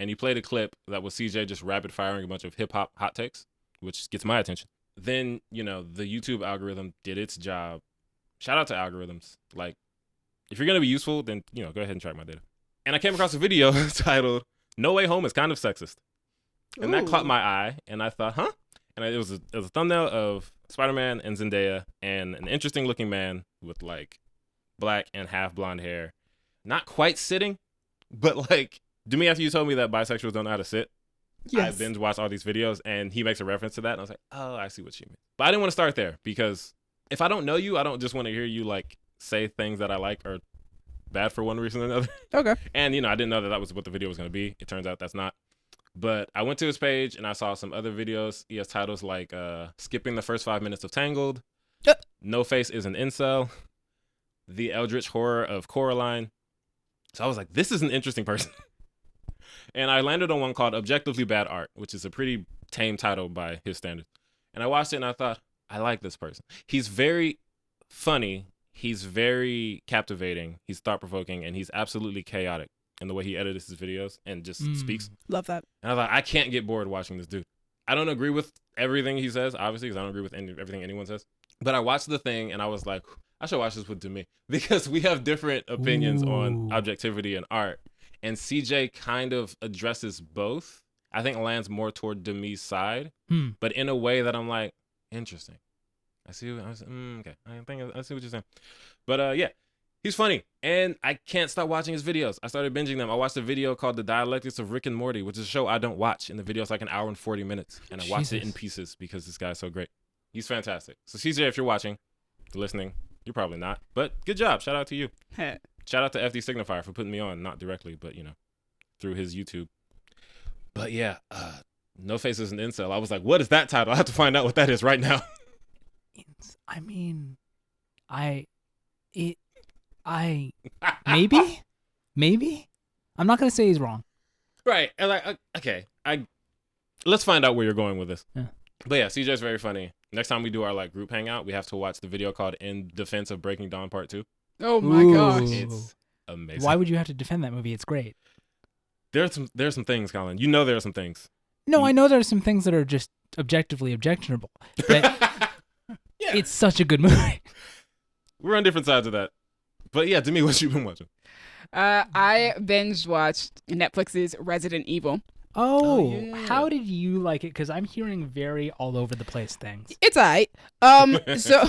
And he played a clip that was CJ just rapid firing a bunch of hip hop hot takes, which gets my attention. Then, the YouTube algorithm did its job. Shout out to algorithms. Like, if you're going to be useful, then, go ahead and track my data. And I came across a video titled, "No Way Home is Kind of Sexist." And that caught my eye, and I thought, huh? And it was a thumbnail of Spider-Man and Zendaya and an interesting looking man with like black and half blonde hair. Not quite sitting, but like, do me after you told me that bisexuals don't know how to sit. Yes. I binge watched all these videos, and he makes a reference to that, and I was like, oh, I see what she means. But I didn't want to start there because if I don't know you, I don't just want to hear you like say things that I like are bad for one reason or another. Okay. And I didn't know that was what the video was going to be. It turns out that's not. But I went to his page and I saw some other videos. He has titles like "Skipping the First 5 Minutes of Tangled," "No Face is an Incel," "The Eldritch Horror of Coraline." So I was like, this is an interesting person. And I landed on one called "Objectively Bad Art," which is a pretty tame title by his standards. And I watched it and I thought, I like this person. He's very funny. He's very captivating. He's thought-provoking, and he's absolutely chaotic in the way he edits his videos and just speaks. Love that. And I thought, I can't get bored watching this dude. I don't agree with everything he says, obviously, because I don't agree with everything anyone says. But I watched the thing, and I was like, I should watch this with Demi, because we have different opinions on objectivity and art. And CJ kind of addresses both. I think lands more toward Demi's side, but in a way that I'm like, interesting. I see. Okay. I see what you're saying. But yeah, he's funny, and I can't stop watching his videos. I started binging them. I watched a video called "The Dialectics of Rick and Morty," which is a show I don't watch, and the video's like an hour and 40 minutes, and I watched it in pieces because this guy's so great. He's fantastic. So CJ, if you're watching, listening, you're probably not, but good job. Shout out to you. Shout out to FD Signifier for putting me on, not directly, but through his YouTube. But yeah, "No Face is an Incel." I was like, what is that title? I have to find out what that is right now. I mean, maybe. I'm not gonna say he's wrong. Right. And like, okay, let's find out where you're going with this. Yeah. But yeah, CJ's very funny. Next time we do our like group hangout, we have to watch the video called "In Defense of Breaking Dawn Part 2." Oh my gosh. It's amazing. Why would you have to defend that movie? It's great. There's some things, Colin. There are some things. No, I know there are some things that are just objectively objectionable, but Yeah. it's such a good movie. We're on different sides of that. But yeah, to me, what you been watching? I binge watched Netflix's Resident Evil. Oh, yeah. how did you like it? Because I'm hearing very all over the place things. It's alright. So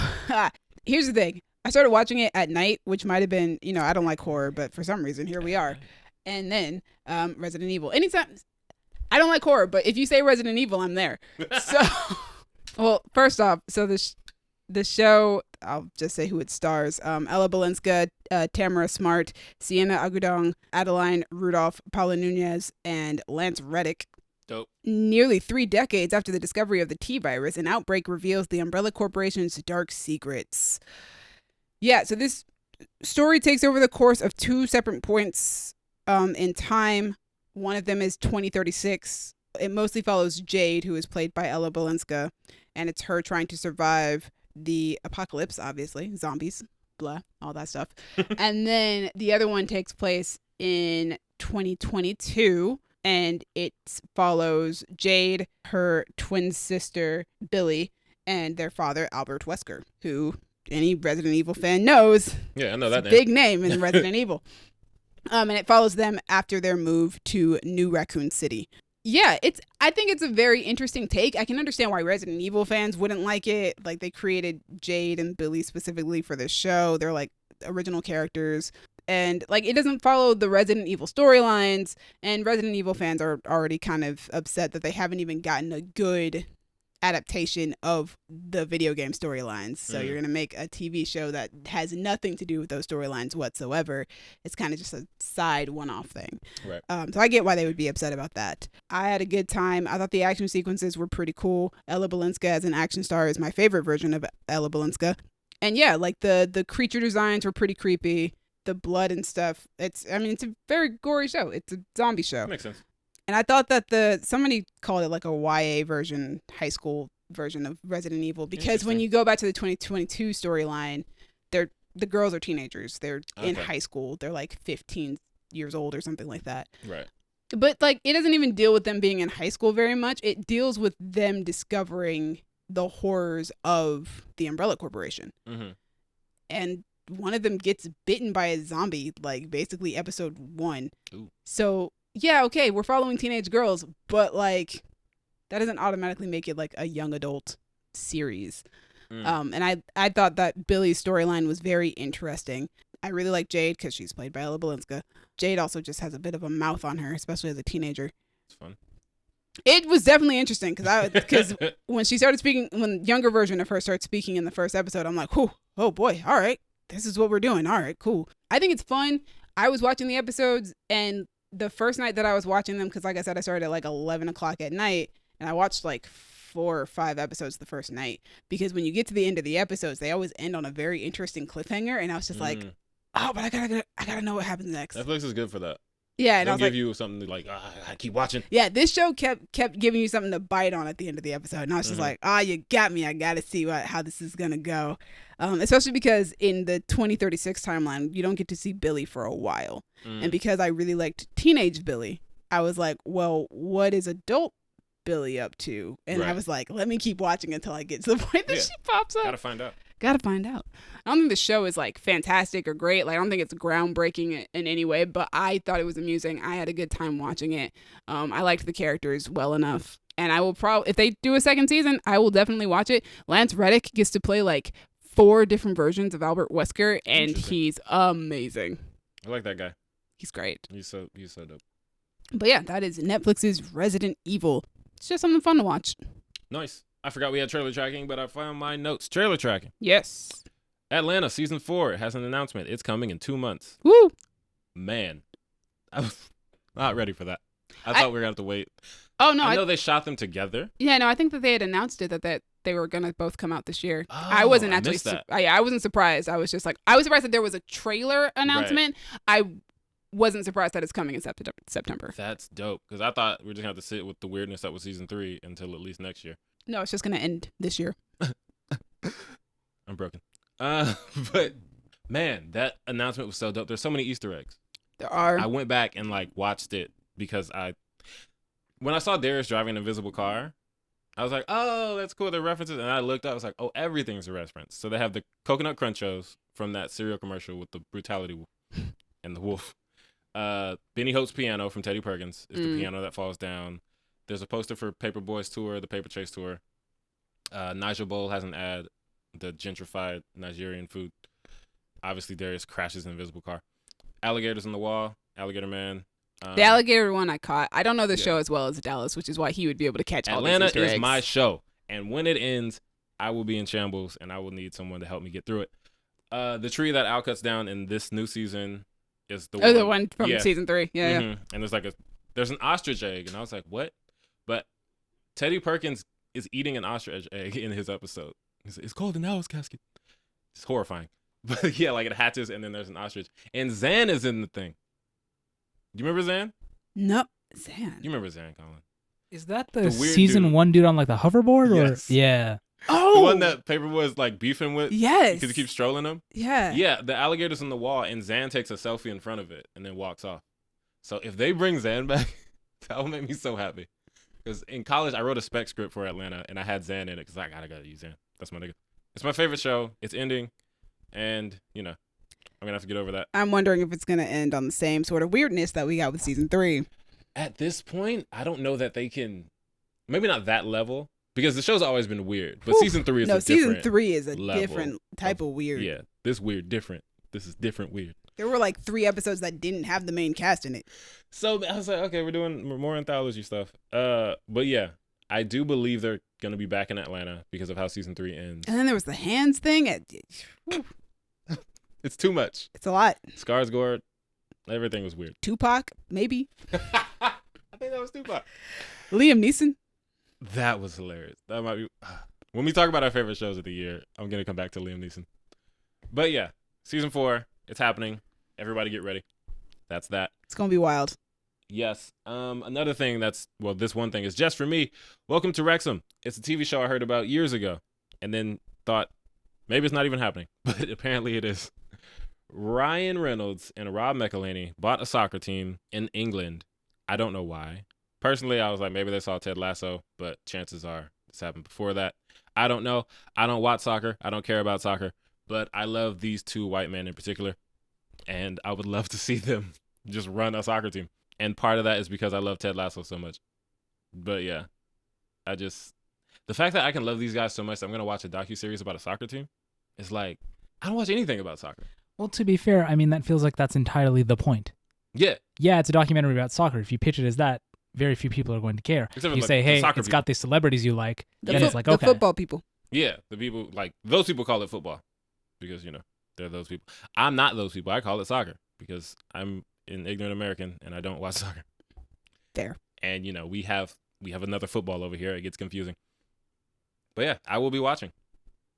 here's the thing. I started watching it at night, which might have been, I don't like horror, but for some reason, here we are. And then Resident Evil. Anytime, I don't like horror, but if you say Resident Evil, I'm there. So, well, first off, so the show, I'll just say who it stars. Ella Balinska, Tamara Smart, Sienna Agudong, Adeline Rudolph, Paula Nunez, and Lance Reddick. Dope. Nearly 3 decades after the discovery of the T-virus, an outbreak reveals the Umbrella Corporation's dark secrets. Yeah, so this story takes over the course of 2 separate points in time. One of them is 2036. It mostly follows Jade, who is played by Ella Balinska, and it's her trying to survive the apocalypse, obviously, zombies, blah, all that stuff. And then the other one takes place in 2022, and it follows Jade, her twin sister, Billy, and their father, Albert Wesker, who any Resident Evil fan knows. Yeah, I know that It's a name. big name in Resident Evil. And it follows them after their move to New Raccoon City. Yeah, I think it's a very interesting take. I can understand why Resident Evil fans wouldn't like it. Like, they created Jade and Billy specifically for this show. They're like original characters. And like, it doesn't follow the Resident Evil storylines. And Resident Evil fans are already kind of upset that they haven't even gotten a good adaptation of the video game storylines. So you're going to make a TV show that has nothing to do with those storylines whatsoever. It's kind of just a side one-off thing. Right. So I get why they would be upset about that. I had a good time. I thought the action sequences were pretty cool. Ella Balinska as an action star is my favorite version of Ella Balinska. And yeah, like the creature designs were pretty creepy. The blood and stuff. It's a very gory show. It's a zombie show. That makes sense. And I thought that somebody called it like a YA version, high school version of Resident Evil, because when you go back to the 2022 storyline, the girls are teenagers. They're in high school. They're like 15 years old or something like that. Right. But like, it doesn't even deal with them being in high school very much. It deals with them discovering the horrors of the Umbrella Corporation. Mm-hmm. And one of them gets bitten by a zombie, like basically episode 1. Ooh. So yeah, okay, we're following teenage girls, but like, that doesn't automatically make it like a young adult series. And I thought that Billy's storyline was very interesting. I really like Jade because she's played by Ella Balinska. Jade also just has a bit of a mouth on her, especially as a teenager. It's fun. It was definitely interesting because when she started speaking, when the younger version of her started speaking in the first episode, I'm like, oh boy, all right, this is what we're doing. All right, cool. I think it's fun. I was watching the episodes, and the first night that I was watching them, because like I said, I started at like 11 o'clock at night, and I watched like 4 or 5 episodes the first night, because when you get to the end of the episodes, they always end on a very interesting cliffhanger, and I was just like, oh, but I gotta know what happens next. Netflix is good for that. Yeah, and They'll I was give like, you something like, I keep watching. yeah, this show kept giving you something to bite on at the end of the episode, and I was just like, you got me. I gotta see how this is gonna go, especially because in the 2036 timeline, you don't get to see Billy for a while, and because I really liked teenage Billy, I was like, well, what is adult Billy up to? And I was like, let me keep watching until I get to the point that she pops up. Gotta find out. I don't think the show is like fantastic or great. Like, I don't think it's groundbreaking in any way, but I thought it was amusing. I had a good time watching it. I liked the characters well enough, and I will if they do a second season, I will definitely watch it. Lance Reddick gets to play like 4 different versions of Albert Wesker, and he's amazing. I like that guy. He's great. He's so dope. But yeah, that is Netflix's Resident Evil. It's just something fun to watch. Nice. I forgot we had trailer tracking, but I found my notes. Trailer tracking. Yes. Atlanta season 4 has an announcement. It's coming in 2 months. Woo! Man, I was not ready for that. I thought we were gonna have to wait. Oh no! I know they shot them together. Yeah, no, I think that they had announced it that they were gonna both come out this year. Oh, I wasn't actually. missed that. I wasn't surprised. I was just like, I was surprised that there was a trailer announcement. Right. I wasn't surprised that it's coming in September. That's dope, because I thought we were just gonna have to sit with the weirdness that was season 3 until at least next year. No, it's just gonna end this year. I'm broken. But man, that announcement was so dope. There's so many Easter eggs. There are. I went back and like watched it because when I saw Darius driving an invisible car, I was like, oh, that's cool. The references. And I looked up. I was like, oh, everything's a reference. So they have the Coconut Crunchos from that cereal commercial with the brutality and the wolf. Benny Hope's piano from Teddy Perkins is the piano that falls down. There's a poster for Paperboy's tour, the Paper Chase tour. Nigel Bowl has an ad, the gentrified Nigerian food. Obviously, Darius crashes an invisible car. Alligators on the wall, Alligator Man. The alligator one I caught. I don't know the show as well as Dallas, which is why he would be able to catch all Atlanta these Easter eggs. is my show, and when it ends, I will be in shambles, and I will need someone to help me get through it. The tree that Al cuts down in this new season is the one from season 3. Yeah, yeah. And there's an ostrich egg, and I was like, what? But Teddy Perkins is eating an ostrich egg in his episode. It's called an owl's casket. It's horrifying. But yeah, like it hatches, and then there's an ostrich. And Zan is in the thing. Do you remember Zan? Nope. Zan. You remember Zan, Colin? Is that the weird season dude. 1 dude on like the hoverboard? Yes. Or yeah. Oh, the one that Paperboy is like beefing with? Yes. Because he keeps strolling him? Yeah. Yeah, the alligator's on the wall, and Zan takes a selfie in front of it and then walks off. So if they bring Zan back, that will make me so happy. Because in college, I wrote a spec script for Atlanta, and I had Zan in it because I gotta use Zan. That's my nigga. It's my favorite show. It's ending, and, I'm going to have to get over that. I'm wondering if it's going to end on the same sort of weirdness that we got with season 3. At this point, I don't know that they can, maybe not that level, because the show's always been weird. But season 3 is season 3 is a level different type of weird. Yeah, this weird, different. This is different weird. There were like 3 episodes that didn't have the main cast in it. So I was like, okay, we're doing more anthology stuff. But yeah, I do believe they're going to be back in Atlanta because of how season 3 ends. And then there was the hands thing. It's too much. It's a lot. Skarsgård, everything was weird. Tupac, maybe. I think that was Tupac. Liam Neeson. That was hilarious. That might be. When we talk about our favorite shows of the year, I'm going to come back to Liam Neeson. But yeah, season 4, it's happening. Everybody get ready. That's that. It's going to be wild. Yes. Another thing this one thing is just for me. Welcome to Wrexham. It's a TV show I heard about years ago and then thought maybe it's not even happening, but apparently it is. Ryan Reynolds and Rob McElhenney bought a soccer team in England. I don't know why. Personally, I was like, maybe they saw Ted Lasso, but chances are this happened before that. I don't know. I don't watch soccer. I don't care about soccer, but I love these 2 white men in particular, and I would love to see them just run a soccer team. And part of that is because I love Ted Lasso so much. But yeah, the fact that I can love these guys so much that I'm going to watch a docuseries about a soccer team is like, I don't watch anything about soccer. Well, to be fair, I mean, that feels like that's entirely the point. Yeah. Yeah, it's a documentary about soccer. If you pitch it as that, very few people are going to care. Except you like say, hey, it's got these celebrities you like, and it's like, the okay. football people. Yeah, the people, like, those people call it football because, they're those people. I'm not those people. I call it soccer because I'm an ignorant American and I don't watch soccer. Fair. And, we have another football over here. It gets confusing. But yeah, I will be watching.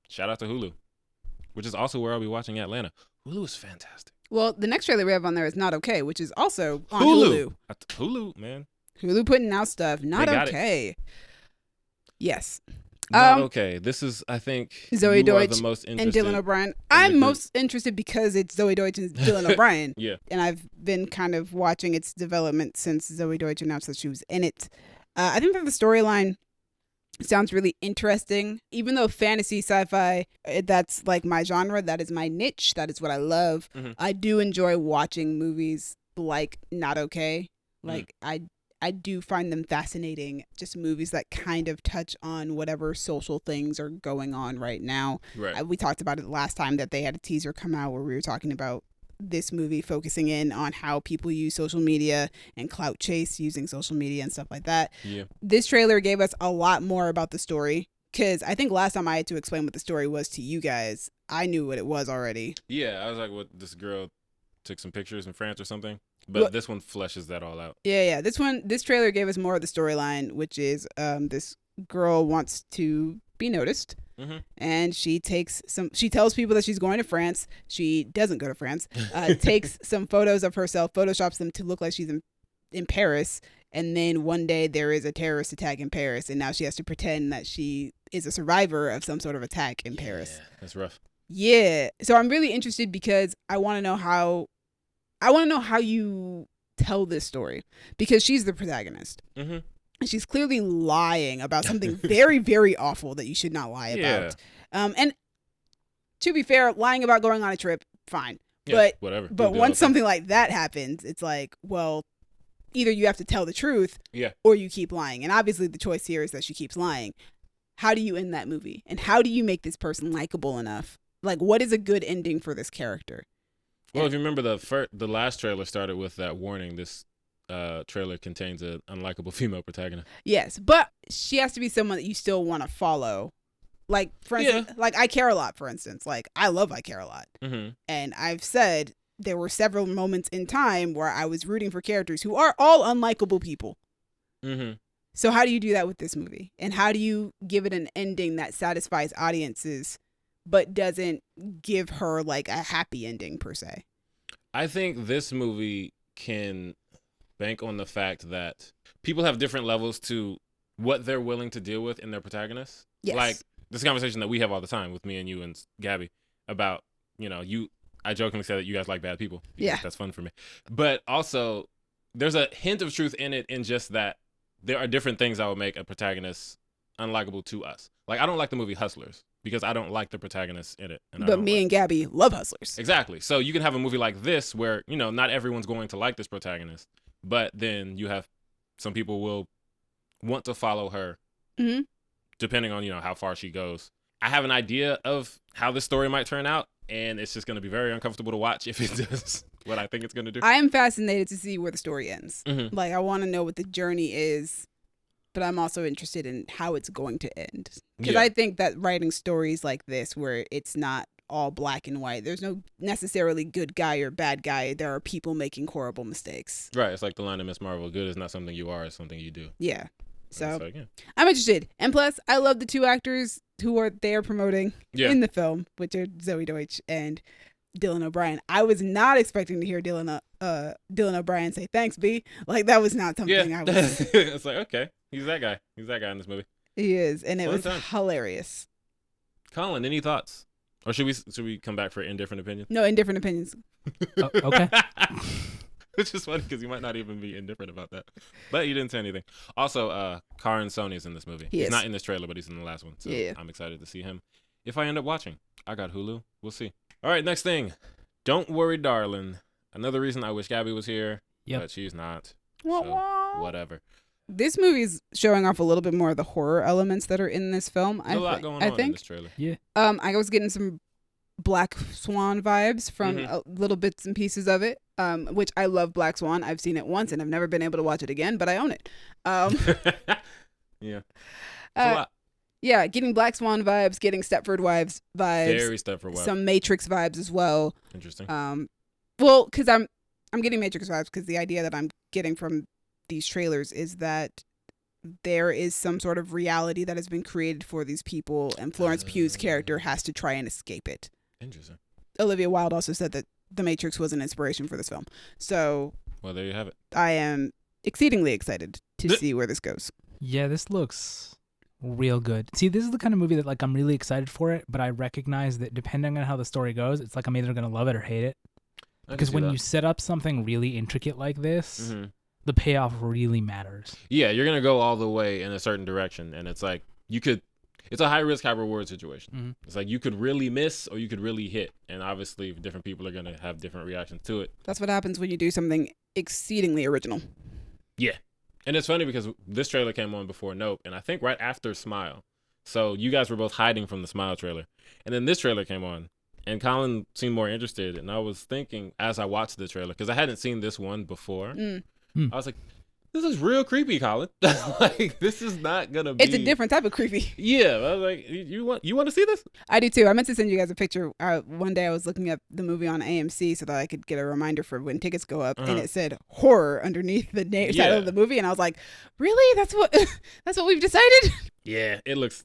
Shout out to Hulu, which is also where I'll be watching Atlanta. Hulu is fantastic. Well, the next trailer we have on there is Not Okay, which is also on Hulu. Hulu, man. Hulu putting out stuff. Not Okay. Yes. Not okay. This is, I think, Zoe Deutch the most and Dylan O'Brien. I'm most interested because it's Zoe Deutch and Dylan O'Brien. Yeah. And I've been kind of watching its development since Zoe Deutch announced that she was in it. I think that the storyline sounds really interesting. Even though fantasy, sci-fi, that's like my genre, that is my niche, that is what I love. Mm-hmm. I do enjoy watching movies like Not Okay. Like I do find them fascinating. Just movies that kind of touch on whatever social things are going on right now. Right. We talked about it last time that they had a teaser come out where we were talking about this movie focusing in on how people use social media and clout chase using social media and stuff like that. Yeah. This trailer gave us a lot more about the story because I think last time I had to explain what the story was to you guys, I knew what it was already. Yeah, I was like, what, this girl took some pictures in France or something? But this one fleshes that all out. Yeah. This trailer gave us more of the storyline, which is this girl wants to be noticed. Mm-hmm. And she tells people that she's going to France. She doesn't go to France. Takes some photos of herself, photoshops them to look like she's in Paris. And then one day there is a terrorist attack in Paris. And now she has to pretend that she is a survivor of some sort of attack in Paris. That's rough. Yeah. So I'm really interested because I want to know how you tell this story because she's the protagonist. Mm-hmm. And she's clearly lying about something very, very awful that you should not lie about. And to be fair, lying about going on a trip, fine. Yeah, but whatever. But once something like that happens, it's like, well, either you have to tell the truth or you keep lying. And obviously the choice here is that she keeps lying. How do you end that movie? And how do you make this person likable enough? Like, what is a good ending for this character? Well, if you remember, the last trailer started with that warning. This trailer contains an unlikable female protagonist. Yes, but she has to be someone that you still want to follow. Like, for instance, like I Care a Lot, for instance. Like, I love I Care a Lot. Mm-hmm. And I've said there were several moments in time where I was rooting for characters who are all unlikable people. Mm-hmm. So how do you do that with this movie? And how do you give it an ending that satisfies audiences but doesn't give her like a happy ending per se? I think this movie can bank on the fact that people have different levels to what they're willing to deal with in their protagonists. Yes. Like this conversation that we have all the time with me and you and Gabby about, I jokingly say that you guys like bad people. Yeah. That's fun for me. But also there's a hint of truth in it, in just that there are different things that would make a protagonist unlikable to us. Like, I don't like the movie Hustlers because I don't like the protagonist in it. But me and Gabby love Hustlers. Exactly. So you can have a movie like this where, not everyone's going to like this protagonist, but then you have some people will want to follow her, depending on, how far she goes. I have an idea of how this story might turn out, and it's just going to be very uncomfortable to watch if it does what I think it's going to do. I am fascinated to see where the story ends. Mm-hmm. Like, I want to know what the journey is, but I'm also interested in how it's going to end. Because I think that writing stories like this, where it's not all black and white, there's no necessarily good guy or bad guy. There are people making horrible mistakes. Right. It's like the line of Miss Marvel: good is not something you are, it's something you do. Yeah. So like, I'm interested. And plus, I love the two actors who are there promoting in the film, which are Zoe Deutsch and Dylan O'Brien. I was not expecting to hear Dylan O'Brien say, "Thanks, B." Like, that was not something I was. It's like, okay, he's that guy. He's that guy in this movie. He is, and it was time. hilarious. Colin, any thoughts? Or should we come back for Indifferent Opinions? No, Indifferent Opinions. Okay. Which is funny because you might not even be indifferent about that. But you didn't say anything. Also, Karan Sony's in this movie. He's not in this trailer, but he's in the last one. So I'm excited to see him. If I end up watching, I got Hulu. We'll see. All right, next thing. Don't Worry, Darling. Another reason I wish Gabby was here, but she's not. So, whatever. This movie's showing off a little bit more of the horror elements that are in this film. There's a lot going on in this trailer. Yeah. I was getting some Black Swan vibes from little bits and pieces of it, which I love Black Swan. I've seen it once and I've never been able to watch it again, but I own it. Yeah. Yeah, getting Black Swan vibes, getting Stepford Wives vibes. Very Stepford Wives. Some Matrix vibes as well. Interesting. Well, because I'm getting Matrix vibes because the idea that I'm getting from these trailers is that there is some sort of reality that has been created for these people, and Florence Pugh's character has to try and escape it. Interesting. Olivia Wilde also said that The Matrix was an inspiration for this film. So, well, there you have it. I am exceedingly excited to see where this goes. Yeah, this looks real good. See, this is the kind of movie that like I'm really excited for it, but I recognize that depending on how the story goes, it's like I'm either going to love it or hate it. Because when you set up something really intricate like this, the payoff really matters. Yeah, you're going to go all the way in a certain direction, and it's like it's a high risk, high reward situation. Mm-hmm. It's like you could really miss or you could really hit, and obviously different people are going to have different reactions to it. That's what happens when you do something exceedingly original. Yeah. And it's funny because this trailer came on before Nope, and I think right after Smile. So you guys were both hiding from the Smile trailer. And then this trailer came on, and Colin seemed more interested. And I was thinking as I watched the trailer, because I hadn't seen this one before, I was like, this is real creepy, Colin. Like, this is not going to be... It's a different type of creepy. Yeah. I was like, you want to see this? I do too. I meant to send you guys a picture. One day I was looking up the movie on AMC so that I could get a reminder for when tickets go up, and it said horror underneath the title of the movie, and I was like, really? That's what we've decided? Yeah, it looks,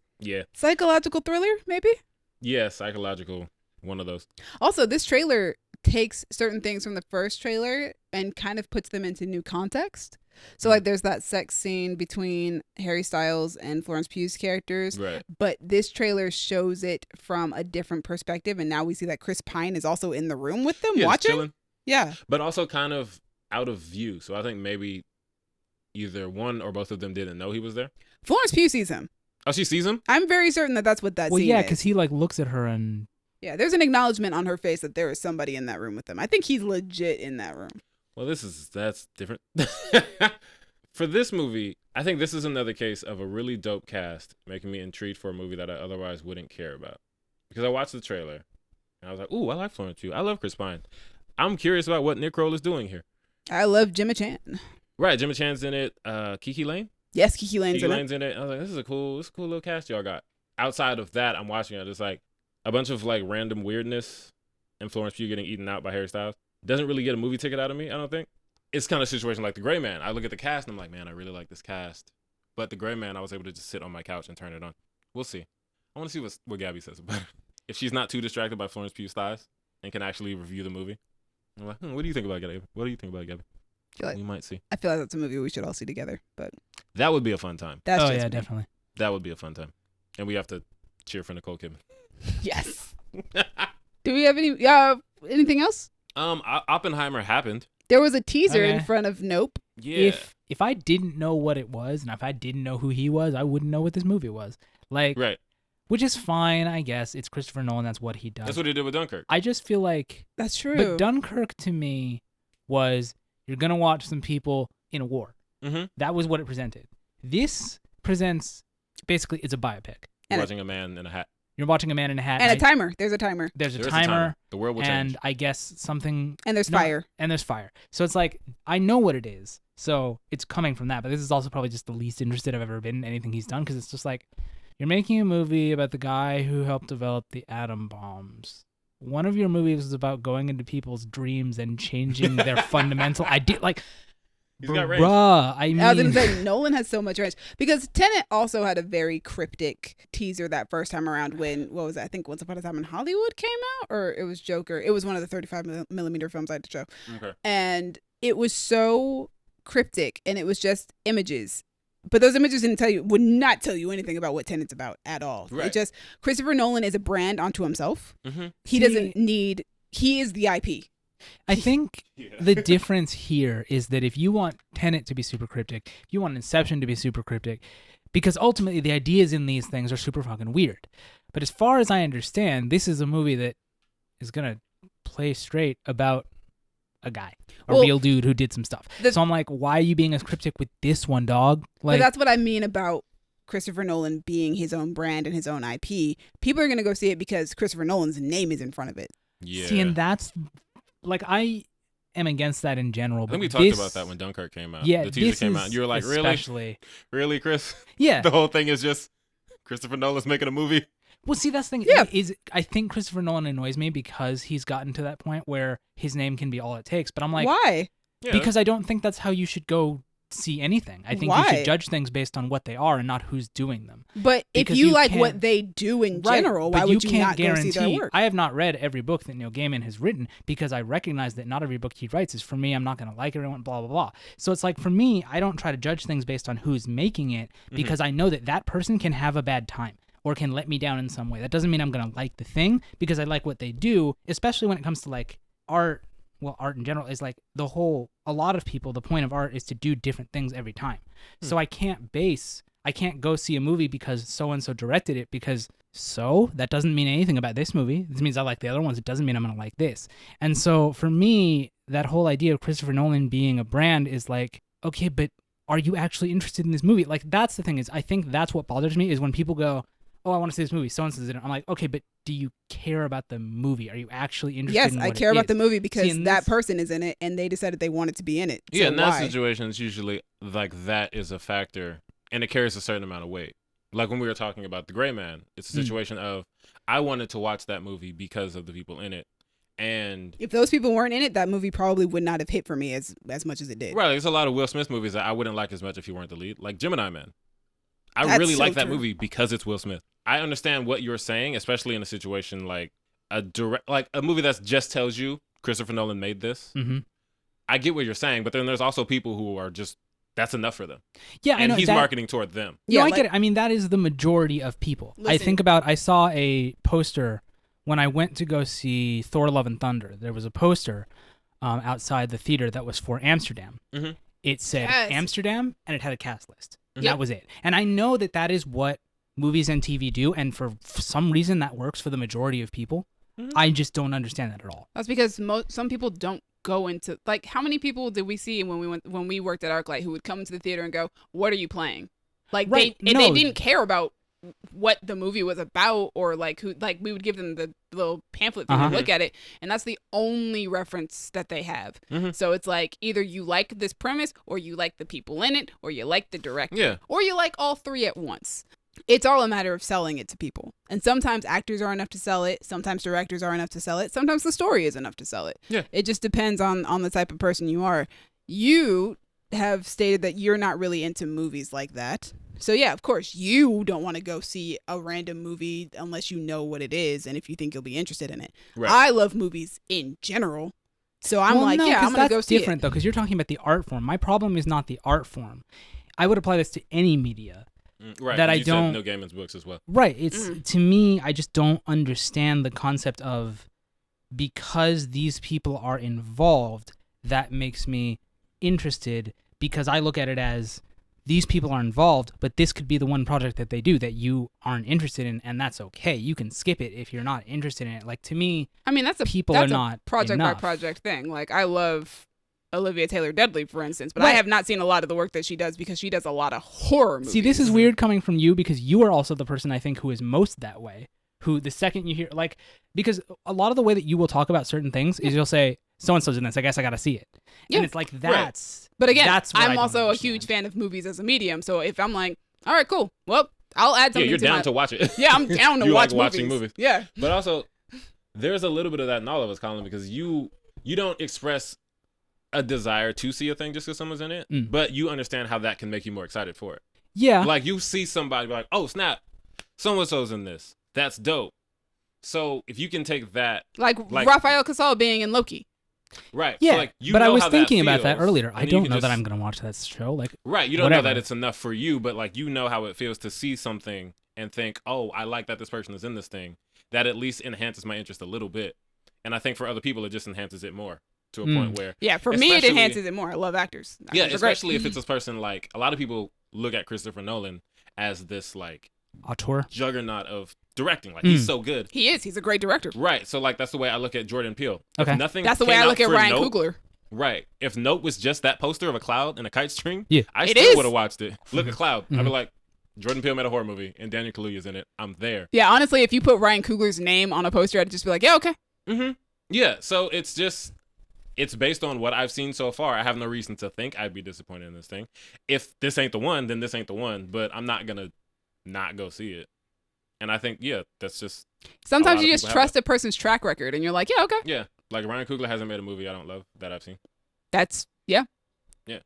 Psychological thriller, maybe? Yeah, psychological, one of those. Also, this trailer takes certain things from the first trailer and kind of puts them into new context. So, like, there's that sex scene between Harry Styles and Florence Pugh's characters. Right. But this trailer shows it from a different perspective. And now we see that Chris Pine is also in the room with them watching. Chilling. Yeah. But also kind of out of view. So I think maybe either one or both of them didn't know he was there. Florence Pugh sees him. Oh, she sees him? I'm very certain that that's what that Well, scene yeah, is. because he like looks at her and Yeah, there's an acknowledgement on her face that there is somebody in that room with them. I think he's legit in that room. Well, that's different. For this movie, I think this is another case of a really dope cast making me intrigued for a movie that I otherwise wouldn't care about. Because I watched the trailer and I was like, ooh, I like Florence Pugh. I love Chris Pine. I'm curious about what Nick Kroll is doing here. I love Gemma Chan. Right, Gemma Chan's in it. Kiki Lane? Yes, Kiki Lane's in it. in it. I was like, this is a cool little cast y'all got. Outside of that, I'm watching it. It's like a bunch of like random weirdness and Florence Pugh getting eaten out by Harry Styles. Doesn't really get a movie ticket out of me, I don't think. It's kind of a situation like The Gray Man. I look at the cast and I'm like, man, I really like this cast. But The Gray Man, I was able to just sit on my couch and turn it on. We'll see. I want to see what Gabby says about it. If she's not too distracted by Florence Pugh's thighs and can actually review the movie. I'm like, what do you think about Gabby? What do you think about Gabby? We might see. I feel like that's a movie we should all see together. But that would be a fun time. That's oh just yeah, me. definitely. That would be a fun time. And we have to cheer for Nicole Kidman. Yes. Do we have anything else? Oppenheimer happened. There was a teaser in Okay. front of Nope. Yeah. If I didn't know what it was and if I didn't know who he was, I wouldn't know what this movie was. Like, Right. which is fine, I guess. It's Christopher Nolan. That's what he does. That's what he did with Dunkirk. I just feel like, That's true. but Dunkirk to me was you're gonna watch some people in a war. Mm-hmm. That was what it presented. This presents basically it's a biopic. And Watching a man in a hat. You're watching a man in a hat. and a timer. There's a timer. There's a There is timer. The world will And change. I guess something. And there's no, fire. And there's fire. So it's like, I know what it is. So it's coming from that. But this is also probably just the least interested I've ever been in anything he's done because it's just like, you're making a movie about the guy who helped develop the atom bombs. One of your movies was about going into people's dreams and changing their fundamental idea. Like, He's got range. bruh, I mean, I was going to say, Nolan has so much range. Because Tenet also had a very cryptic teaser that first time around when, what was it? I think Once Upon a Time in Hollywood came out? Or it was Joker. It was one of the 35 millimeter films I had to show. Okay. And it was so cryptic and it was just images. But those images would not tell you anything about what Tenet's about at all. Right. It just, Christopher Nolan is a brand unto himself. Mm-hmm. He doesn't need, he is the IP. I think the difference here is that if you want Tenet to be super cryptic, if you want Inception to be super cryptic, because ultimately the ideas in these things are super fucking weird. But as far as I understand, this is a movie that is going to play straight about a guy, a real dude who did some stuff. So I'm like, why are you being as cryptic with this one, dog? Like, but that's what I mean about Christopher Nolan being his own brand and his own IP. People are going to go see it because Christopher Nolan's name is in front of it. Yeah. See, and that's, like, I am against that in general. I think but we talked this- about that when Dunkirk came out. Yeah, the teaser this came is out. And you were like, especially, really, Chris? Yeah. The whole thing is just Christopher Nolan's making a movie. Well, see, that's the thing. Yeah. Is I think Christopher Nolan annoys me because he's gotten to that point where his name can be all it takes. But I'm like, Why? Yeah. because I don't think that's how you should go see anything. I think you Why? should judge things based on what they are and not who's doing them. But if Because you you like can't- what they do in Right, general, but why would you can't not go see their guarantee- work? I have not read every book that Neil Gaiman has written because I recognize that not every book he writes is for me. I'm not going to like everyone, blah, blah, blah. So it's like, for me, I don't try to judge things based on who's making it because I know that that person can have a bad time or can let me down in some way. That doesn't mean I'm going to like the thing because I like what they do, especially when it comes to like art. Well, art in general is like a lot of people, the point of art is to do different things every time. So I can't go see a movie because so-and-so directed it because that doesn't mean anything about this movie. This means I like the other ones. It doesn't mean I'm going to like this. And so for me, that whole idea of Christopher Nolan being a brand is like, okay, but are you actually interested in this movie? Like, that's the thing is, I think that's what bothers me is when people go, oh, I want to see this movie. So-and-so's in it. I'm like, okay, but do you care about the movie? Are you actually interested Yes, in I what care it about is? the movie because See, in that this- person is in it and they decided they wanted to be in it. Yeah, So in that why? situation, it's usually like that is a factor and it carries a certain amount of weight. Like when we were talking about The Gray Man, it's a situation of I wanted to watch that movie because of the people in it. And If those people weren't in it, that movie probably would not have hit for me as much as it did. right, there's a lot of Will Smith movies that I wouldn't like as much if he weren't the lead. Like Gemini Man. I That's really so like that true. movie because it's Will Smith. I understand what you're saying, especially in a situation like a movie that just tells you Christopher Nolan made this. Mm-hmm. I get what you're saying, but then there's also people who are just that's enough for them. Yeah, I And know. he's that- marketing toward them. No, Yeah, I like- get it. I mean, that is the majority of people. Listen. I saw a poster when I went to go see Thor: Love and Thunder. There was a poster outside the theater that was for Amsterdam. Mhm. It said Yes. Amsterdam, and it had a cast list. And Yep. that was it. And I know that is what movies and TV do, and for some reason that works for the majority of people. Mhm. I just don't understand that at all. That's because some people don't go into, like, how many people did we see when we worked at ArcLight who would come into the theater and go, "What are you playing?" Like Right, they no. didn't care about what the movie was about, or like who, like we would give them the little pamphlet thing Uh-huh. to look at it, and that's the only reference that they have. Mhm. So it's like either you like this premise, or you like the people in it, or you like the director, Yeah. or you like all three at once. It's all a matter of selling it to people. And sometimes actors are enough to sell it. Sometimes directors are enough to sell it. Sometimes the story is enough to sell it. Yeah. It just depends on the type of person you are. You have stated that you're not really into movies like that. So yeah, of course, you don't want to go see a random movie unless you know what it is and if you think you'll be interested in it. Right. I love movies in general. So I'm Well, like, no, yeah, 'cause I'm going to go that's see different it. though, because you're talking about the art form. My problem is not the art form. I would apply this to any media. Right. that 'cause I you said don't- Neil Gaiman's books as well. Right. It's to me, I just don't understand the concept of because these people are involved, that makes me interested, because I look at it as these people are involved, but this could be the one project that they do that you aren't interested in, and that's okay. You can skip it if you're not interested in it. Like, to me, I mean, that's a people that's are a not project enough. by project thing. Like, I love Olivia Taylor-Dudley, for instance, but I Right. have not seen a lot of the work that she does because she does a lot of horror movies. See, this is weird coming from you, because you are also the person I think who is most that way. Who the second you hear, like, because a lot of the way that you will talk about certain things is you'll say, so-and-so's in this, I guess I gotta see it. Yeah. And it's like, that's... But again, that's what I I'm don't also a understand. huge fan of movies as a medium. So if I'm like, all right, cool, well, I'll add Yeah, something you're to down my... to watch it. Yeah, I'm down to You watch like watching movies. Yeah. But also, there's a little bit of that in all of us, Colin, because you don't express a desire to see a thing just because someone's in it, Mm. but you understand how that can make you more excited for it. Yeah. Like, you see somebody be like, oh, snap, so-and-so's in this. That's dope. So if you can take that, Like Like- Rafael Casal being in Loki. right. yeah, So like, you but I know was how that thinking about that feels, earlier. and I then you don't can know that just- I'm going to watch that show. Like, Right, you don't know whatever. that it's enough for you, but like, you know how it feels to see something and think, oh, I like that this person is in this thing. That at least enhances my interest a little bit. And I think for other people, it just enhances it more to a point where, Yeah, for me, it Especially- enhances it more. I love actors. yeah, Actors are great. especially if it's this person, like, a lot of people look at Christopher Nolan as this like auteur. juggernaut of directing. Like, he's so good. He is. He's a great director. Right. So like, that's the way I look at Jordan Peele. Okay. If nothing That's the way came I out look at for Ryan Nope, Coogler. Right. If Nope was just that poster of a cloud and a kite string, Yeah. I It still is. would have watched it. Look, a cloud. I'd Mhm. be like, Jordan Peele made a horror movie and Daniel Kaluuya's in it. I'm there. Yeah, honestly, if you put Ryan Coogler's name on a poster, I'd just be like, yeah, okay. Mm-hmm. Yeah. So it's based on what I've seen so far. I have no reason to think I'd be disappointed in this thing. If this ain't the one, then this ain't the one. But I'm not gonna not go see it. And I think, yeah, that's just Sometimes lot you of just people have trust a person's track record, and you're like, yeah, okay. yeah. Like, Ryan Coogler hasn't made a movie I don't love that I've seen. That's yeah. Yeah.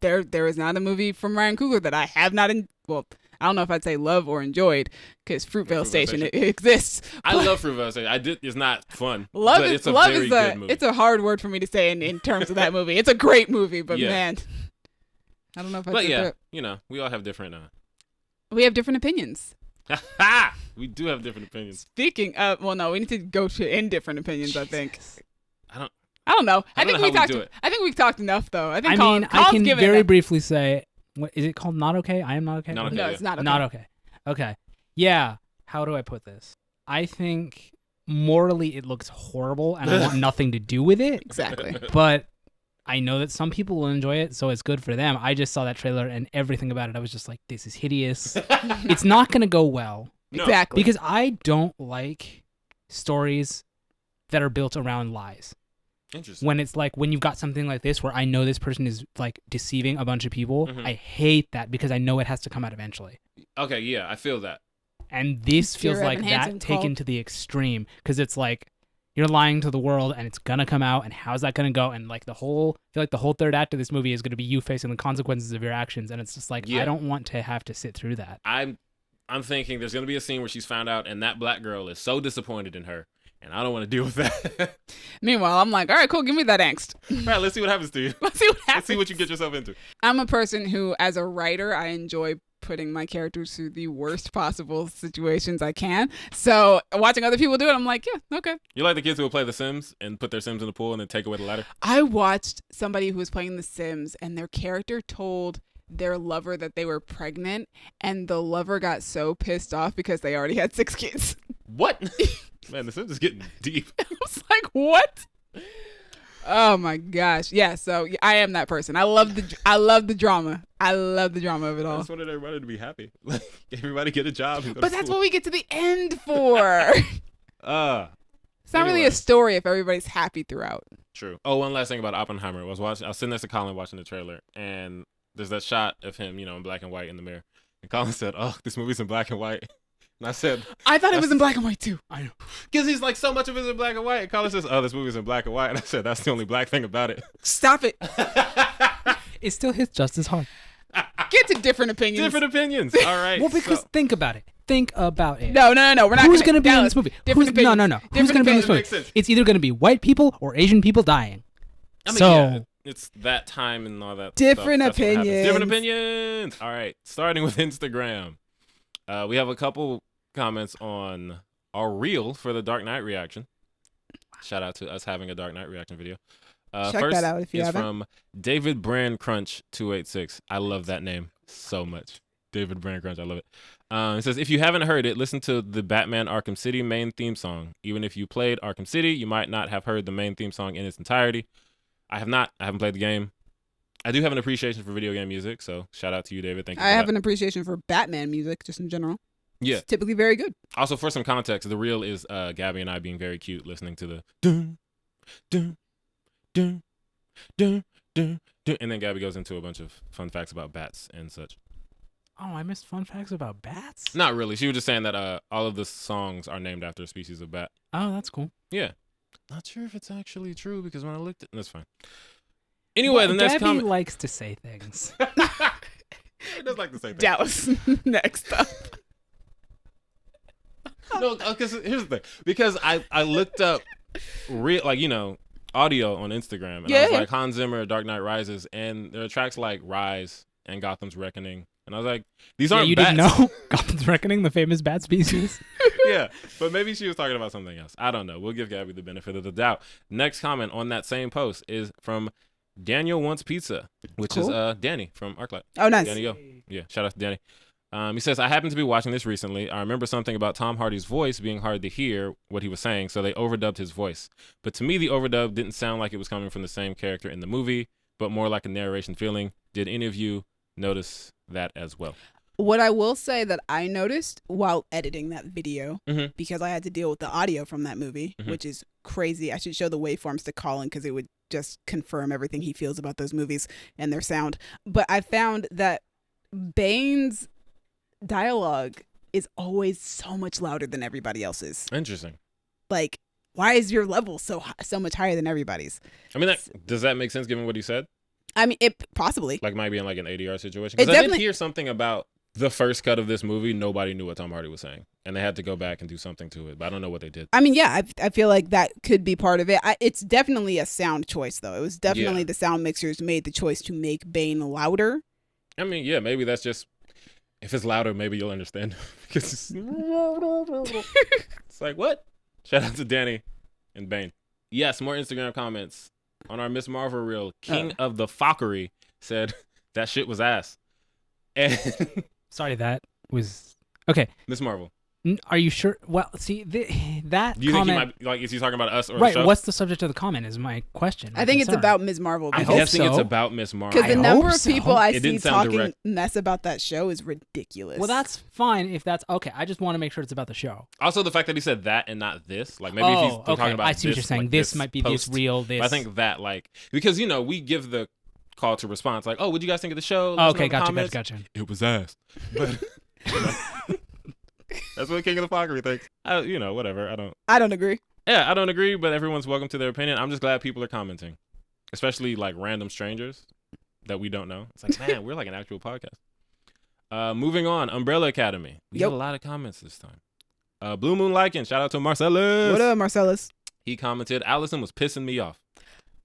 There is not a movie from Ryan Coogler that I have not I don't know if I'd say love or enjoyed, because Fruitvale Fruitvale Station Station. it exists. I But love Fruitvale Station. It's not fun. love but is it's a love very is good movie. it's a hard word for me to say in terms of that movie. It's a great movie, but Yeah. man, I don't know if I But said yeah, that. you know, we all have different We have different opinions. we do have different opinions. Speaking of, well, no, we need to go to indifferent opinions. I think. I don't know. I don't know we how we talked. do it. I think we've talked enough, though. I think I Colin, mean, I Colin's can given very enough. briefly say, what is it called? Not okay? I am not okay? Not okay. No, yeah. it's not okay. Not okay. Okay. Yeah. How do I put this? I think morally it looks horrible and I want nothing to do with it. Exactly. But I know that some people will enjoy it, so it's good for them. I just saw that trailer and everything about it. I was just like, this is hideous. It's not going to go well. No. Exactly. Because I don't like stories that are built around lies. Interesting. When it's like, when you've got something like this where I know this person is like deceiving a bunch of people, Mhm. I hate that because I know it has to come out eventually. Okay, yeah, I feel that. And this Dear feels like Evan that Hansen's taken called. to the extreme, because it's like you're lying to the world and it's gonna come out, and how's that gonna go? And like I feel like the whole third act of this movie is gonna be you facing the consequences of your actions, and it's just like, Yeah. I don't want to have to sit through that. I'm thinking there's gonna be a scene where she's found out and that black girl is so disappointed in her, and I don't want to deal with that. Meanwhile, I'm like, all right, cool, give me that angst. Right, let's see what happens to you. Let's see what happens. Let's see what you get yourself into. I'm a person who, as a writer, I enjoy putting my characters through the worst possible situations I can. So watching other people do it, I'm like, yeah, okay. You like the kids who will play The Sims and put their Sims in the pool and then take away the ladder? I watched somebody who was playing The Sims, and their character told their lover that they were pregnant, and the lover got so pissed off because they already had 6 kids. What? Man, The Sims is getting deep. I was like, what? Oh my gosh. Yeah, so I am that person. I love the drama. I love the drama of it I all. just wanted everybody to be happy. Like, everybody get a job. And go But to that's school. what we get to the end for. It's not really Anyway. a story if everybody's happy throughout. True. Oh, one last thing about Oppenheimer. I was sitting next to Colin watching the trailer, and there's that shot of him, in black and white in the mirror. And Colin said, "Oh, this movie's in black and white." And I said, I thought it was in black and white too. "I know," because he's like, so much of it's in black and white. And Colin says, "Oh, this movie's in black and white." And I said, "That's the only black thing about it." Stop it. It still hits just as hard. Get to different opinions. Different opinions. All right. Well, because think about it. Think about it. No. We're not Who's going to be in Dallas, this movie? Different opinions. No. Who's going to be in this movie? Makes sense. It's either going to be white people or Asian people dying. I mean, so yeah, it's that time and all that. Different stuff. That's what happens. opinions. Different opinions. All right. Starting with Instagram, we have a couple comments on our reel for the Dark Knight reaction. Shout out to us having a Dark Knight reaction video. Check first that out if you is haven't. from David Brand Crunch 286. I love that name so much. David Brand Crunch, I love it. It says, if you haven't heard it, listen to the Batman Arkham City main theme song. Even if you played Arkham City, you might not have heard the main theme song in its entirety. I have not. I haven't played the game. I do have an appreciation for video game music, so shout out to you, David. Thank you. I have an appreciation for Batman music just in general. Yeah. It's typically very good. Also, for some context, the reel is Gabby and I being very cute, listening to the dun dun dun dun dun dun, and then Gabby goes into a bunch of fun facts about bats and such. Oh, I missed fun facts about bats? Not really. She was just saying that all of the songs are named after a species of bat. Oh, that's cool. Yeah. Not sure if it's actually true because when I looked at that's fine. Anyway, Well, the next Gabby comment. likes to say things. He does like to say things. Dallas. Next up. No, because here's the thing. Because I looked up audio on Instagram, and I was Yeah. like Hans Zimmer, Dark Knight Rises, and there are tracks like Rise and Gotham's Reckoning, and I was like, these Yeah, aren't you bats. didn't know? Gotham's Reckoning, the famous bat species. Yeah, but maybe she was talking about something else. I don't know. We'll give Gabby the benefit of the doubt. Next comment on that same post is from Daniel Wants Pizza, which Cool. is Danny from ArcLight. Oh, nice. Danny, yo. Yeah, shout out to Danny. He says, I happened to be watching this recently. I remember something about Tom Hardy's voice being hard to hear what he was saying, so they overdubbed his voice. But to me, the overdub didn't sound like it was coming from the same character in the movie, but more like a narration feeling. Did any of you notice that as well? What I will say that I noticed while editing that video, Mhm. because I had to deal with the audio from that movie, Mhm. which is crazy. I should show the waveforms to Colin because it would just confirm everything he feels about those movies and their sound. But I found that Bane's dialogue is always so much louder than everybody else's. Interesting. Like, why is your level so much higher than everybody's? I mean, does that make sense given what he said? I mean, it possibly. Like, might be in like an ADR situation? It Because I did definitely- hear something about the first cut of this movie. Nobody knew what Tom Hardy was saying, and they had to go back and do something to it. But I don't know what they did. I mean, yeah, I feel like that could be part of it. It's definitely a sound choice, though. It was definitely the sound mixers made the choice to make Bane louder. I mean, yeah, maybe that's just, if it's louder, maybe you'll understand. Because it's like, what? Shout out to Danny and Bane. Yes, more Instagram comments on our Miss Marvel reel. King of the Fockery said that shit was ass. And Sorry, that was... Okay, Miss Marvel, are you sure? Well, see, that do you comment... think he might, like, is he talking about us or Right, the show? what's the subject of the comment is my question. my I think it's concern. about Ms. Marvel. I'm I hope guessing it's so. about Miss Marvel. Because the I number hope of so. people I It see didn't sound talking direct. mess about that show is ridiculous. Well, that's fine if that's... Okay, I just want to make sure it's about the show. Also, the fact that he said that and not this, like maybe if he's okay, talking about I see what this, you're saying. like, this might be post. this real, this... But I think that, like, because, you know, we give the call to response, like, oh, what'd you guys think of the show? Let Oh, us know okay, in the comments. gotcha. It was ass. But that's what King of the Fockery thinks. Whatever. I don't agree. I don't agree, but everyone's welcome to their opinion. I'm just glad people are commenting, especially like random strangers that we don't know. It's like, man, we're like an actual podcast. Moving on, Umbrella Academy. We got a lot of comments this time. Blue Moon Lycan, shout out to Marcellus. What up, Marcellus? He commented, Allison was pissing me off.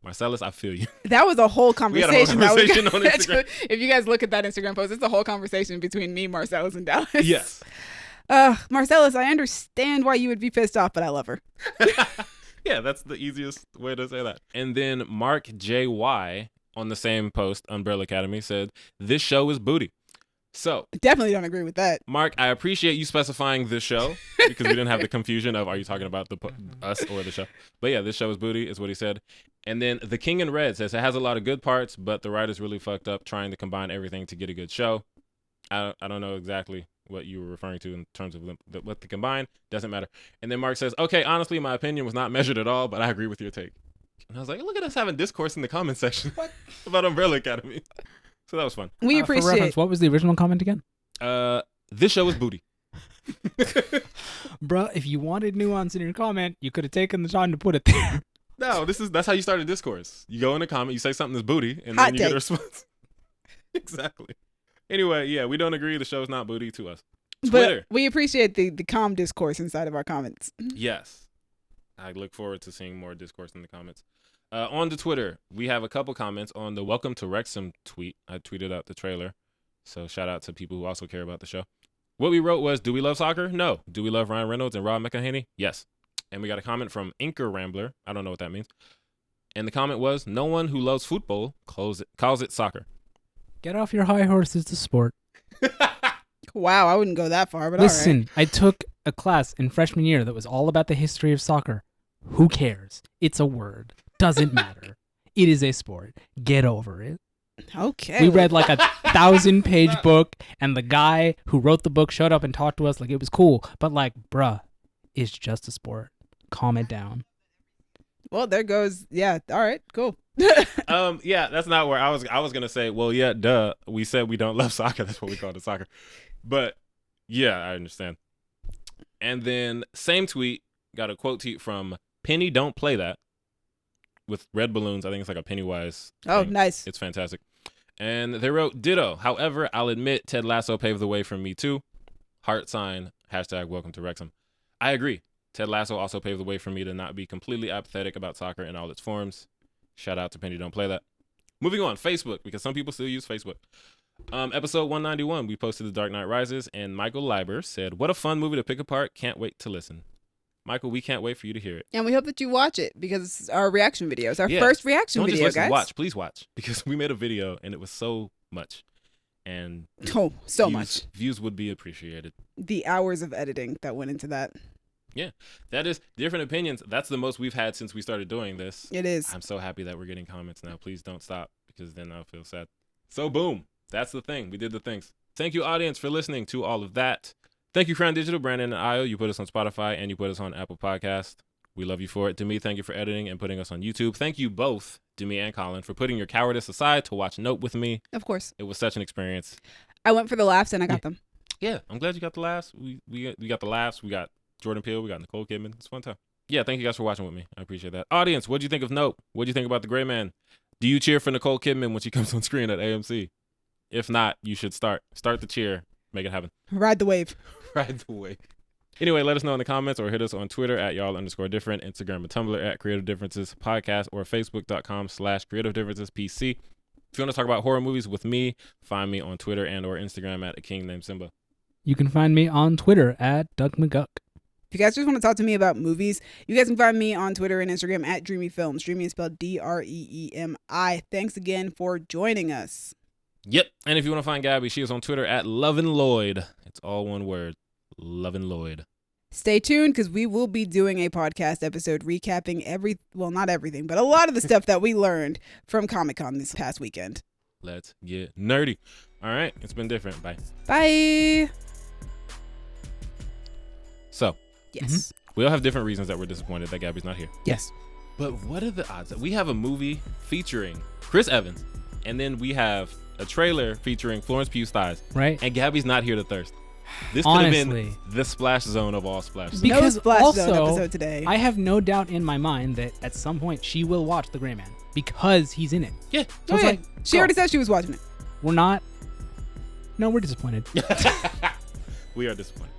Marcellus, I feel you. That was a whole We had a whole conversation. conversation on Instagram. If you guys look at that Instagram post, it's a whole conversation between me, Marcellus, and Dallas. Yes. Marcellus, I understand why you would be pissed off, but I love her. Yeah, that's the easiest way to say that. And then Mark JY on the same post, Umbrella Academy, said, "This show is booty." So Definitely don't agree with that. Mark, I appreciate you specifying this show because we didn't have the confusion of are you talking about us or the show. But yeah, this show is booty is what he said. And then The King in Red says it has a lot of good parts, but the writers really fucked up trying to combine everything to get a good show. I don't know exactly what you were referring to in terms of what the combine. Doesn't matter. And then Mark says, okay, honestly, my opinion was not measured at all, but I agree with your take. And I was like, look at us having discourse in the comment section about Umbrella Academy. So that was fun. We For appreciate reference, what was the original comment again? This show is booty. Bruh, if you wanted nuance in your comment, you could have taken the time to put it there. No, that's how you start a discourse. You go in a comment, you say something that's booty, and Hot then you get take. a response. Exactly. Anyway, yeah, we don't agree. The show's not booty to us. Twitter. But we appreciate the calm discourse inside of our comments. Yes. I look forward to seeing more discourse in the comments. On the Twitter, we have a couple comments on the Welcome to Wrexham tweet. I tweeted out the trailer. So shout out to people who also care about the show. What we wrote was, do we love soccer? No. Do we love Ryan Reynolds and Rob McElhenney? Yes. And we got a comment from Inker Rambler. I don't know what that means. And the comment was, no one who loves football calls it soccer. Get off your high horse. It's a sport. Wow, I wouldn't go that far, but Listen, all right. I took a class in freshman year that was all about the history of soccer. Who cares? It's a word. Doesn't matter. It is a sport. Get over it. Okay. We read like a 1,000-page book, and the guy who wrote the book showed up and talked to us like it was cool. But like, bruh, it's just a sport. Calm it down. Well, there goes. Yeah. All right. Cool. Yeah, that's not where I was gonna say, well, yeah, duh. We said we don't love soccer. That's what we call it, soccer. But yeah, I understand. And then same tweet, got a quote tweet from Penny Don't Play That with red balloons. I think it's like a Pennywise Oh, thing. nice. It's fantastic. And they wrote, ditto. However, I'll admit Ted Lasso paved the way for me too. Heart sign, hashtag welcome to Wrexham. I agree. Ted Lasso also paved the way for me to not be completely apathetic about soccer in all its forms. Shout out to Penny Don't Play That. Moving on, Facebook, because some people still use Facebook. Episode 191, we posted The Dark Knight Rises, and Michael Leiber said, what a fun movie to pick apart. Can't wait to listen. Michael, we can't wait for you to hear it. And we hope that you watch it because it's our reaction video. It's our Yeah. first reaction Don't video, just listen, guys. watch. Please watch. Because we made a video, and it was so much. And Oh, so much. Views would be appreciated. The hours of editing that went into that. Yeah, that is Different Opinions. That's the most we've had since we started doing this. It is. I'm so happy that we're getting comments now. Please don't stop because then I'll feel sad. So boom, that's the thing. We did the things. Thank you, audience, for listening to all of that. Thank you, Crown Digital, Brandon and Io. You put us on Spotify and you put us on Apple Podcast. We love you for it. Demi, thank you for editing and putting us on YouTube. Thank you both, Demi and Colin, for putting your cowardice aside to watch Nope with me. Of course. It was such an experience. I went for the laughs and I got them. Yeah, I'm glad you got the laughs. We got the laughs. We got Jordan Peele. We got Nicole Kidman. It's a fun time. Yeah, thank you guys for watching with me. I appreciate that. Audience, what'd you think of Nope? What'd you think about The Gray Man? Do you cheer for Nicole Kidman when she comes on screen at AMC? If not, you should start. Start the cheer. Make it happen. Ride the wave. Ride the wave. Anyway, let us know in the comments or hit us on Twitter at y'all_different, Instagram and Tumblr at Creative Differences Podcast, or Facebook.com/Creative Differences PC. If you want to talk about horror movies with me, find me on Twitter and or Instagram at A King Named Simba. You can find me on Twitter at Doug McGuck. If you guys just want to talk to me about movies, you guys can find me on Twitter and Instagram at Dreamy Films. Dreamy is spelled DREEMI. Thanks again for joining us. Yep. And if you want to find Gabby, she is on Twitter at Lovin' Lloyd. It's all one word. Lovin' Lloyd. Stay tuned because we will be doing a podcast episode recapping not everything, but a lot of the stuff that we learned from Comic-Con this past weekend. Let's get nerdy. All right. It's been different. Bye. Bye. So, Yes. we all have different reasons that we're disappointed that Gabby's not here. Yes. But what are the odds that we have a movie featuring Chris Evans, and then we have a trailer featuring Florence Pugh's thighs, Right? and Gabby's not here to thirst? This could have Honestly. been the splash zone of all splash zones. Because no Splash Zone also, episode today. I have no doubt in my mind that at some point she will watch The Gray Man because he's in it. Yeah. So it's like, she already said she was watching it. we're not. No, we're disappointed. We are disappointed.